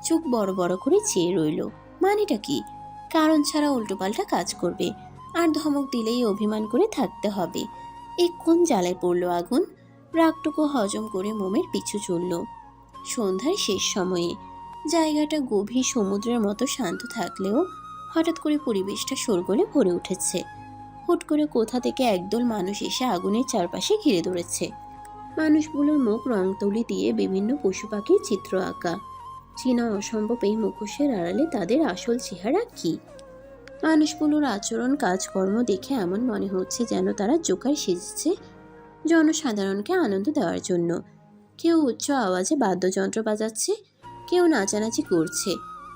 চোখ বড় বড় করে চেয়ে রইল। মানেটা কি? কারণ ছাড়া উল্টোপাল্টা কাজ করবে, আর ধমক দিলেই অভিমান করে থাকতে হবে। এই কোন জ্বালায় পড়ল আগুন? রাগটুকু হজম করে মোমের পিছু চলল। সন্ধ্যার শেষ সময়ে জায়গাটা গভীর সমুদ্রের মতো শান্ত থাকলেও হঠাৎ করে পরিবেশটা শোরগোলে ভরে উঠেছে। হুট করে কোথা থেকে একদল মানুষ এসে আগুনের চারপাশে ঘিরে ধরেছে। মানুষগুলোর মুখ রং তুলি দিয়ে বিভিন্ন পশু পাখির চিত্র আঁকা। চেনা অসম্ভব এই মুখোশের আড়ালে তাদের আসল চেহারা কি? মানুষগুলোর আচরণ কাজকর্ম দেখে এমন মনে হচ্ছে যেন তারা জোকার সেজেছে জনসাধারণকে আনন্দ দেওয়ার জন্য। কেউ উচ্চ আওয়াজে বাদ্যযন্ত্র বাজাচ্ছে, কেউ নাচানাচি করছে,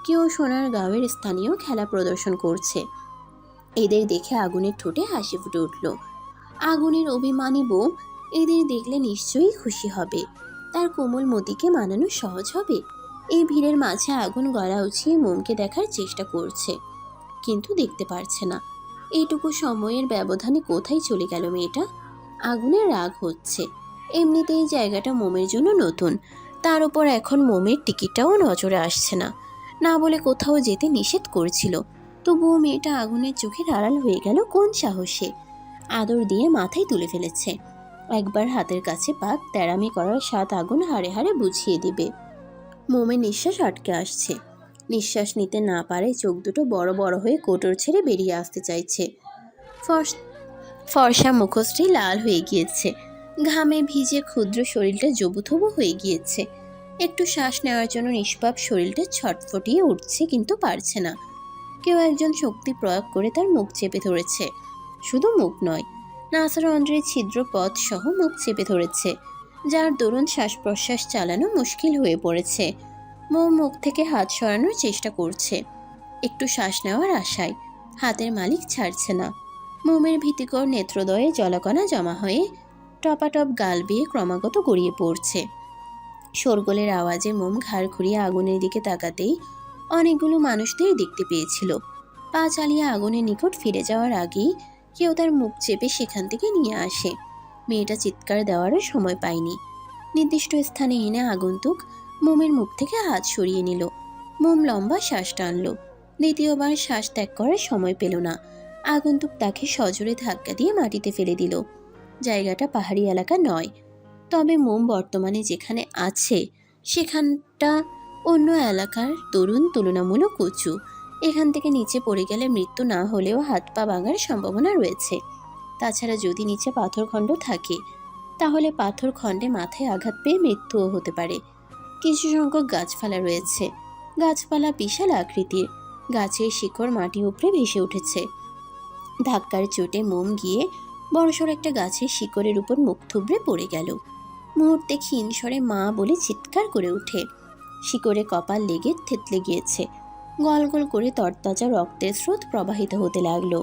কেউ সোনার গাঁয়ের স্থানীয় খেলা প্রদর্শন করছে। এদের দেখে আগুনের ঠোঁটে হাসি ফুটে উঠল। আগুনের অভিমানী বউ এদের দেখলে নিশ্চয়ই খুশি হবে। তার কোমল মতিকে মানানো সহজ হবে। এই ভিড়ের মাঝে আগুন গলা উঁচিয়ে মোমকে দেখার চেষ্টা করছে, কিন্তু দেখতে পারছে না। এইটুকু সময়ের ব্যবধানে কোথায় চলে গেল মেয়েটা? আগুনের রাগ হচ্ছে। এমনিতেই জায়গাটা মোমের জন্য নতুন, তার উপর এখন মোমের টিকিটটাও নজরে আসছে না। না বলে কোথাও যেতে নিষেধ করেছিল, তবুও মেয়েটা আগুনের চোখের আড়াল হয়ে গেল কোন সাহসে? আদর দিয়ে মাথায় তুলে ফেলেছে। একবার হাতের কাছে পাক তেড়ামি করার স্বাদ আগুন হাড়ে হাড়ে বুঝিয়ে দিবে। মোমের নিঃশ্বাস আটকে আসছে। নিঃশ্বাস নিতে না পারে চোখ দুটো বড় বড় হয়ে কোটর ছেড়ে বেরিয়ে আসতে চাইছে। ফর্সা মুখশ্রী লাল হয়ে গিয়েছে। ঘামে ভিজে ক্ষুদ্র শরীরটা জবুথবু হয়ে গিয়েছে। একটু শ্বাস নেওয়ার জন্য নিষ্পাপ শরীরটা ছটফটিয়ে উঠছে, কিন্তু পারছে না। কেউ একজন শক্তি প্রয়োগ করে তার মুখ চেপে ধরেছে। শুধু মুখ নয়, নাসারন্ধ্রের ছিদ্র পথ সহ মুখ চেপে ধরেছে, যার দরুন শ্বাস প্রশ্বাস চালানো মুশকিল হয়ে পড়েছে। মুখ থেকে হাত সরানোর চেষ্টা করছে, একটু শ্বাস নেওয়ার আশায়। হাতের মালিক ছাড়ছে না। মোমের ভীতিকর নেত্রদয়ে জলকণা জমা হয়ে টপাটপ গাল বেয়ে ক্রমাগত গড়িয়ে পড়ছে। শোরগোলের আওয়াজে মোম ঘাড় ঘুরিয়ে আগুনের দিকে তাকাতেই অনেকগুলো মানুষদের দেখতে পেয়েছিল। পা চালিয়ে আগুনের নিকট ফিরে যাওয়ার আগেই কেউ তার মুখ চেপে সেখান থেকে নিয়ে আসে। মেয়েটা চিৎকার দেওয়ারও সময় পায়নি। নির্দিষ্ট স্থানে এনে আগন্তুক মোমের মুখ থেকে হাত সরিয়ে নিল। মোম লম্বা শ্বাস টানল। দ্বিতীয়বার শ্বাস ত্যাগ করার সময় পেল না। আগন্তুক তাকে সজোরে ধাক্কা দিয়ে মাটিতে ফেলে দিল। জায়গাটা পাহাড়ি এলাকা নয়, তবে মোম বর্তমানে যেখানে আছে সেখানটা অন্য এলাকার তরুণ তুলনামূলক উঁচু। এখান থেকে নিচে পড়ে গেলে মৃত্যু না হলেও হাত পা ভাঙার সম্ভাবনা রয়েছে। তাছাড়া যদি নিচে পাথরখণ্ড থাকে তাহলে পাথরখণ্ডে মাথায় আঘাত পেয়ে মৃত্যুও হতে পারে। কিছু সংখ্যক গাছপালা রয়েছে। গাছপালা বিশাল আকৃতির, গাছের শিকড় মাটি উপড়ে ভেসে উঠেছে। ধাক্কার চোটে মোম গিয়ে বড়সড় একটা গাছের শিকড়ের উপর মুখ থুবড়ে পড়ে গেল। মুহূর্তে ক্ষীণ স্বরে মা বলে চিৎকার করে ওঠে। শিকড়ে কপাল লেগে থেতলে গিয়েছে। গল গল করে তরতাজা রক্তের স্রোত প্রবাহিত হতে লাগলো।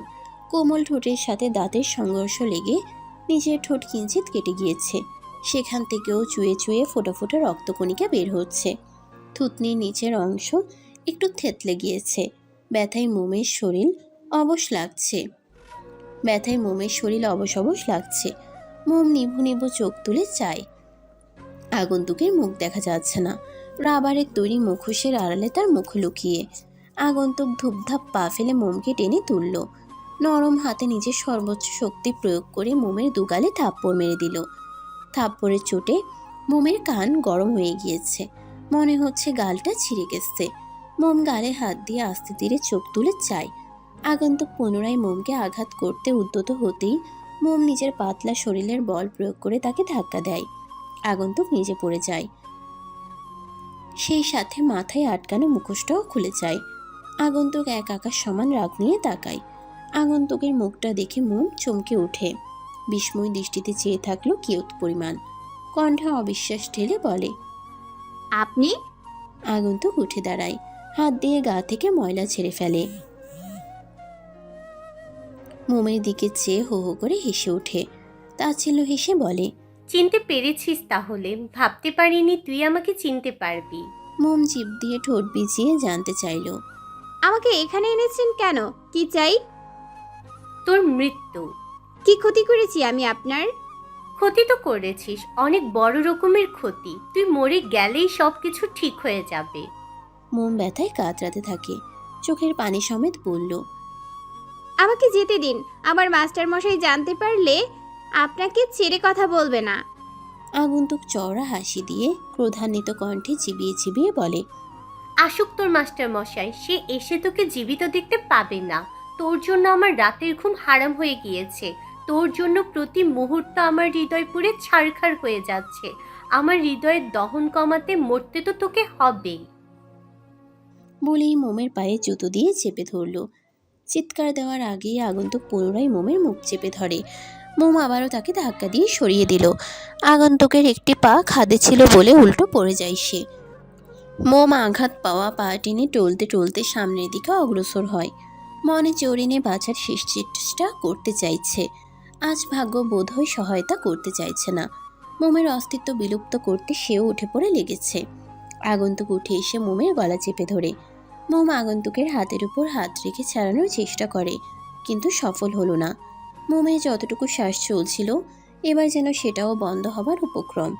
কোমল ঠোঁটের সাথে দাঁতের সংঘর্ষ লেগে নিজের ঠোঁট কিঞ্চিত কেটে গিয়েছে। সেখান থেকেও চুয়ে চুয়ে ফোটা ফোটা রক্তকণিকা বের হচ্ছে। থুতনির নিচের অংশ একটু থেতলে গিয়েছে। ব্যথায় মোমের শরীর অবশ লাগছে। মোম নিভু নিভু চোখ তুলে চায়। আগন্তুকের মুখ দেখা যাচ্ছে না। রাবারের তৈরি মুখোশের আড়ালে তার মুখ লুকিয়ে। আগন্তুক ধূপধাপ পা ফেলে মোমকে টেনে তুলল। নরম হাতে নিজের সর্বোচ্চ শক্তি প্রয়োগ করে মোমের দুগালে থাপ্পড় মেরে দিল। থাপ্পড়ের চোটে মোমের কান গরম হয়ে গিয়েছে। মনে হচ্ছে গালটা ছিঁড়ে গেছে। মোম গালে হাত দিয়ে আস্তে ধীরে চোখ তুলে চায়। আগন্তুক পুনরায় মোমকে আঘাত করতে উদ্যত হতেই মোম নিজের পাতলা শরীরের বল প্রয়োগ করে তাকে ধাক্কা দেয়। আগন্তুক নিচে পড়ে যায়। সেই সাথে মাথায় আটকানো মুখোশটাও খুলে যায়। আগন্তুক এক আকাশ সমান রাগ নিয়ে তাকায়। আগন্তুকের মুখটা দেখে মোম চমকে ওঠে। বিস্ময় দৃষ্টিতে চেয়ে থাকলো কিয়ত পরিমাণ। কণ্ঠে অবিশ্বাস ঢেলে বলে, আপনি? আগন্তুক উঠে দাঁড়ায়, হাত দিয়ে গা থেকে ময়লা ছেড়ে ফেলে। মোমের দিকে চেয়ে হো হো করে হেসে ওঠে। তাচ্ছিল্য হেসে বলে, চিনতে পেরেছিস তাহলে? ভাবতে পারিনি তুই আমাকে চিনতে পারবি। মোম জিভ দিয়ে ঠোঁট ভিজিয়ে জানতে চাইল, আমাকে এখানে এনেছেন কেন? কি চাই? তোর মৃত্যু। কি ক্ষতি করেছি আমি আপনার? ক্ষতি তো করেছিস, অনেক বড় রকমের ক্ষতি। তুই মরে গেলেই সব কিছু ঠিক হয়ে যাবে। মোম ব্যথায় কাতরাতে থাকে। চোখের পানি সমেত বলল, আমাকে যেতে দিন। আমার মাস্টার মশাই জানতে পারলে আপনাকে ছেড়ে কথা বলবে না। আগন্তুক চওড়া হাসি দিয়ে ক্রোধান্বিত কণ্ঠে চিবিয়ে চিবিয়ে বলে, আসুক তোর মাস্টার মশাই, সে এসে তোকে জীবিত দেখতে পাবে না। তোর জন্য আমার রাতের ঘুম হারাম হয়ে গিয়েছে। তোর জন্য প্রতি মুহূর্ত আমার হৃদয় পুড়ে ছারখার হয়ে যাচ্ছে। আমার হৃদয়ের দহন কমাতে মরতে তো তোকে হবেই। বলেই মোমের পায়ে জুতো দিয়ে চেপে ধরল। চিৎকার দেওয়ার আগেই আগন্তুক পুনরায় মোমের মুখ চেপে ধরে। মোম আবারও তাকে ধাক্কা দিয়ে সরিয়ে দিল। আগন্তুকের একটি পা খাদে ছিল বলে উল্টো পড়ে যায় সে। মোম আঘাত পাওয়া পা টেনে টলতে টলতে সামনের দিকে অগ্রসর হয়। মনে চড়িনে বাঁচার শেষ চেষ্টা করতে চাইছে। আজ ভাগ্য বোধহয় সহায়তা করতে চাইছে না। মোমের অস্তিত্ব বিলুপ্ত করতে সেও উঠে পড়ে লেগেছে। আগন্তুক উঠে এসে মোমের গলা চেপে ধরে। মোম আগন্তুকের হাতের উপর হাত রেখে ছাড়ানোর চেষ্টা করে, কিন্তু সফল হলো না। মোমের যতটুকু শ্বাস চলছিল এবার যেন সেটাও বন্ধ হবার উপক্রম।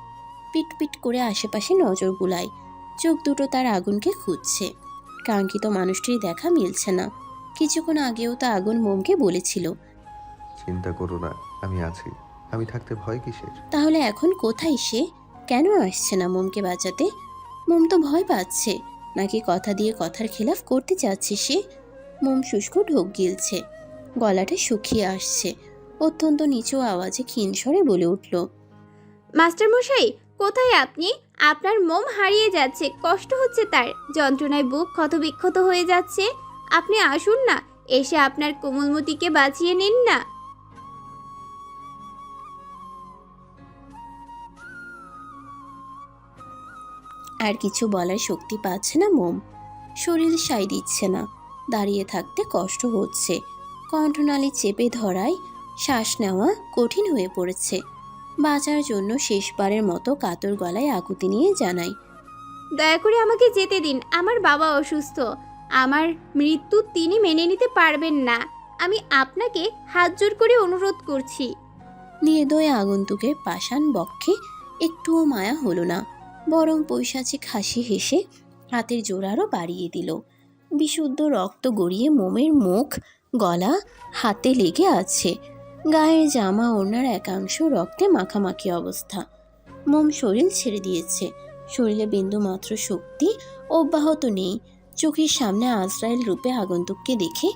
পিটপিট করে আশেপাশে নজর বুলায়। চোখ দুটো তার আগুনকে খুঁজছে। কাঙ্ক্ষিত মানুষটির দেখা মিলছে না। কিছুক্ষণ আগেও তা আগুন মোমকে বলেছিল, চিন্তা করো না, আমি আছি। আমি থাকতে ভয় কিসের? তাহলে এখন কোথায় সে? কেন আসছে না মোমকে বাঁচাতে? মোম তো ভয় পাচ্ছে, নাকি কথা দিয়ে কথার খেলাফ করতে চাচ্ছে সে? মোম শুষ্ক ঢোক গিলছে, গলাটা শুকিয়ে আসছে। অত্যন্ত নিচু আওয়াজে ক্ষীণ স্বরে বলে উঠল, মাস্টারমশাই, কোথায় আপনি? আপনার মোম হারিয়ে যাচ্ছে, কষ্ট হচ্ছে তার, যন্ত্রণায় বুক ক্ষতবিক্ষত হয়ে যাচ্ছে। আপনি আসুন না, এসে আপনার কোমলমতিকে বাঁচিয়ে নিন না। আর কিছু বলার শক্তি পাচ্ছে না মোম। শরীর সায় দিচ্ছে না, দাঁড়িয়ে থাকতে কষ্ট হচ্ছে। কণ্ঠনালী চেপে ধরায় শ্বাস নেওয়া কঠিন হয়ে পড়েছে। বাঁচার জন্য শেষবারের মতো কাতর গলায় আকুতি নিয়ে জানাই, দয়া করে আমাকে যেতে দিন, আমার বাবা অসুস্থ। আমার মৃত্যু তিনি মেনে নিতে পারবেন না। আমি আপনাকে হাত জোর করে অনুরোধ করছি। নির্দয় আগন্তুকের পাষাণ বক্ষে একটুও মায়া হলো না, বরং পৈশাচিক হাসি হেসে হাতের জোর আরও বাড়িয়ে দিল। বিশুদ্ধ রক্ত গড়িয়ে মোমের মুখ, গলা, হাতে লেগে আছে। গায়ের জামা ওড়নার একাংশ রক্তে মাখামাখি অবস্থা। মোম শরীর ছেড়ে দিয়েছে, শরীরে বিন্দুমাত্র শক্তি অব্যাহত নেই। চোখের সামনে আজরাইল রূপে আগন্তুককে দেখে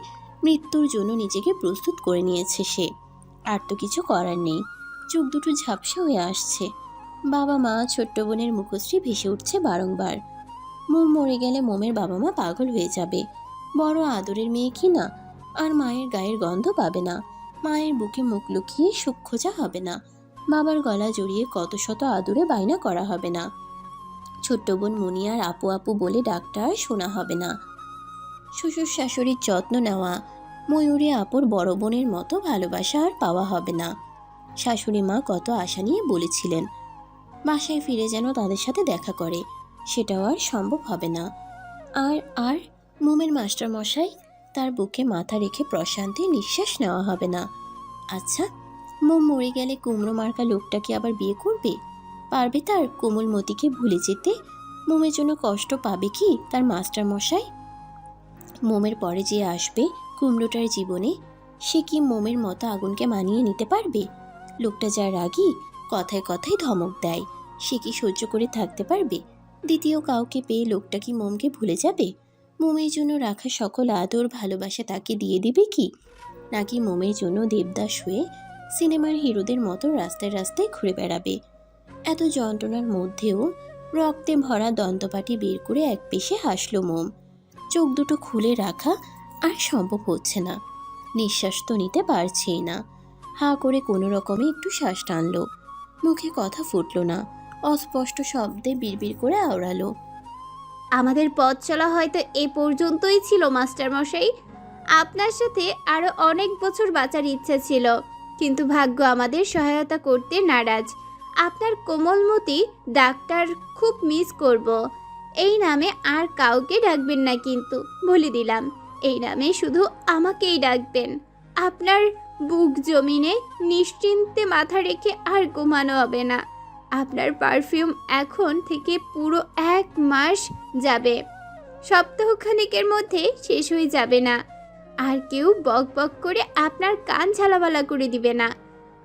মৃত্যুর জন্য নিজেকে প্রস্তুত করে নিয়েছে সে। আর তো কিছু করার নেই। চোখ দুটো ঝাপসা হয়ে আসছে। বাবা মা, ছোট্ট বোনের মুখশ্রী ভেসে উঠছে বারংবার। মোম মরে গেলে মোমের বাবা মা পাগল হয়ে যাবে। বড় আদরের মেয়ে কি না, আর মায়ের গায়ের গন্ধ পাবে না। মায়ের বুকে মুখ লুকিয়ে সুখ খোঁজা হবে না। বাবার গলা জড়িয়ে কত শত আদরে বায়না করা হবে না। ছোট্ট বোন মুনিয়ার আপু আপু বলে ডাক্তার শোনা হবে না। শ্বশুর শাশুড়ির যত্ন নেওয়া, ময়ূরী আপুর বড় বোনের মতো ভালোবাসা আর পাওয়া হবে না। শাশুড়ি মা কত আশা নিয়ে বলেছিলেন বাসায় ফিরে যেন তাদের সাথে দেখা করে, সেটাও আর সম্ভব হবে না। আর আর মোমের মাস্টার মশাই, তার বুকে মাথা রেখে প্রশান্তির নিঃশ্বাস নেওয়া হবে না। আচ্ছা, মোম মরে গেলে কুমড়ো মার্কা লোকটা কি আবার বিয়ে করবে? পারবে তার কোমলমতিকে ভুলে যেতে? মোমের জন্য কষ্ট পাবে কি তার মাস্টার মশাই? মোমের পরে যে আসবে কুমড়োটার জীবনে, সে কি মোমের মতো আগুনকে মানিয়ে নিতে পারবে? লোকটা যা রাগী, কথায় কথায় ধমক দেয়, সে কি সহ্য করে থাকতে পারবে? দ্বিতীয় কাউকে পেয়ে লোকটা কি মোমকে ভুলে যাবে? মোমের জন্য রাখা সকল আদর ভালোবাসা তাকে দিয়ে দিবে কি? নাকি মোমের জন্য দেবদাস হয়ে সিনেমার হিরোদের মতো রাস্তায় রাস্তায় ঘুরে বেড়াবে? এত যন্ত্রণার মধ্যেও রক্তে ভরা দন্তপাটি বের করে এক পেশে হাসল মোম। চোখ দুটো খুলে রাখা আর সম্ভব হচ্ছে না। নিঃশ্বাস তো নিতে পারছেই না। হাঁ করে কোনো রকমে একটু শ্বাস টানল। মুখে কথা ফুটল না, অস্পষ্ট শব্দে বিড়বিড় করে আওড়ালো, আমাদের পথ চলা হয়তো এ পর্যন্তই ছিল মাস্টারমশাই। আপনার সাথে আরো অনেক বছর বাঁচার ইচ্ছা ছিল, কিন্তু ভাগ্য আমাদের সহায়তা করতে নারাজ। আপনার কোমলমতি ডাক্তার খুব মিস করব। এই নামে আর কাউকে ডাকবেন না, কিন্তু বলে দিলাম, এই নামে শুধু আমাকেই ডাকবেন। আপনার বুক জমিনে নিশ্চিন্তে মাথা রেখে আর ঘুমানো হবে না। আপনার পারফিউম এখন থেকে পুরো 1 মাস যাবে, সপ্তাহখানেকের মধ্যে শেষ হয়ে যাবে না। আর কেউ বক বক করে আপনার কান ঝালাবালা করে দিবে না।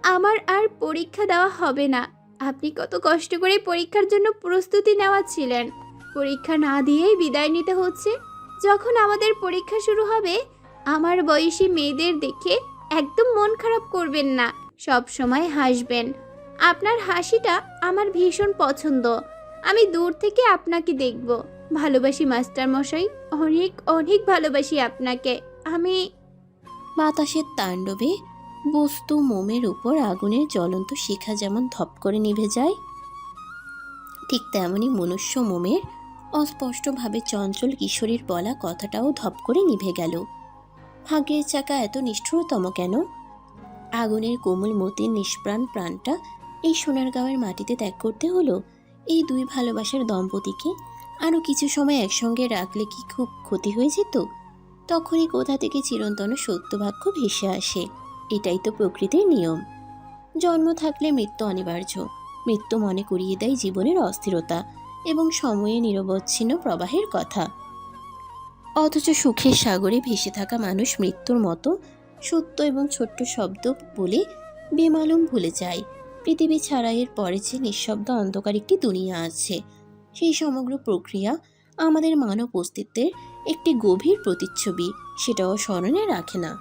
আমার আর পরীক্ষা দেওয়া হবে না। আপনি কত কষ্ট করে পরীক্ষার জন্য প্রস্তুতি নেওয়াচ্ছিলেন, পরীক্ষা না দিয়েই বিদায় নিতে হচ্ছে। যখন আমাদের পরীক্ষা শুরু হবে, আমার বয়সী মেয়েদের দেখে একদম মন খারাপ করবেন না, সব সময় হাসবেন। আপনার হাসিটা আমার ভীষণ পছন্দ। আমি দূর থেকে আপনাকে দেখব। ভালোবাসি মাস্টার মশাই, অনেক অনেক ভালোবাসি আপনাকে আমি। বাতাসের তাণ্ডবে বস্তু মোমের উপর আগুনের জ্বলন্ত শিখা যেমন ধপ করে নিভে যায়, ঠিক তেমনই মনুষ্য মোমের অস্পষ্টভাবে চঞ্চল কিশোরীর বলা কথাটাও ধপ করে নিভে গেল। ভাগ্যের চাকা এত নিষ্ঠুরতম কেন? আগুনের কোমল মতির নিষ্প্রাণ প্রাণটা এই সোনারগাঁওয়ের মাটিতে ত্যাগ করতে হলো এই দুই ভালোবাসার দম্পতিকে। আরও কিছু সময় একসঙ্গে রাখলে কি খুব ক্ষতি হয়ে যেত? তখনই কোথা থেকে চিরন্তন সত্যভাগ্য ভেসে আসে। এটাই তো প্রকৃতির নিয়ম। জন্ম থাকলে মৃত্যু অনিবার্য। মৃত্যু মনে করিয়ে দেয় জীবনের অস্থিরতা এবং সময়ে নিরবচ্ছিন্ন প্রবাহের কথা। অথচ সুখের সাগরে ভেসে থাকা মানুষ মৃত্যুর মতো সত্য এবং ছোট্ট শব্দ বলে বেমালুম ভুলে যায় পৃথিবী ছাড়া এর পরে যে নিঃশব্দ অন্ধকার একটি দুনিয়া আছে। সেই সমগ্র প্রক্রিয়া আমাদের মানব অস্তিত্বের একটি গভীর প্রতিচ্ছবি, সেটাও স্মরণে রাখে না।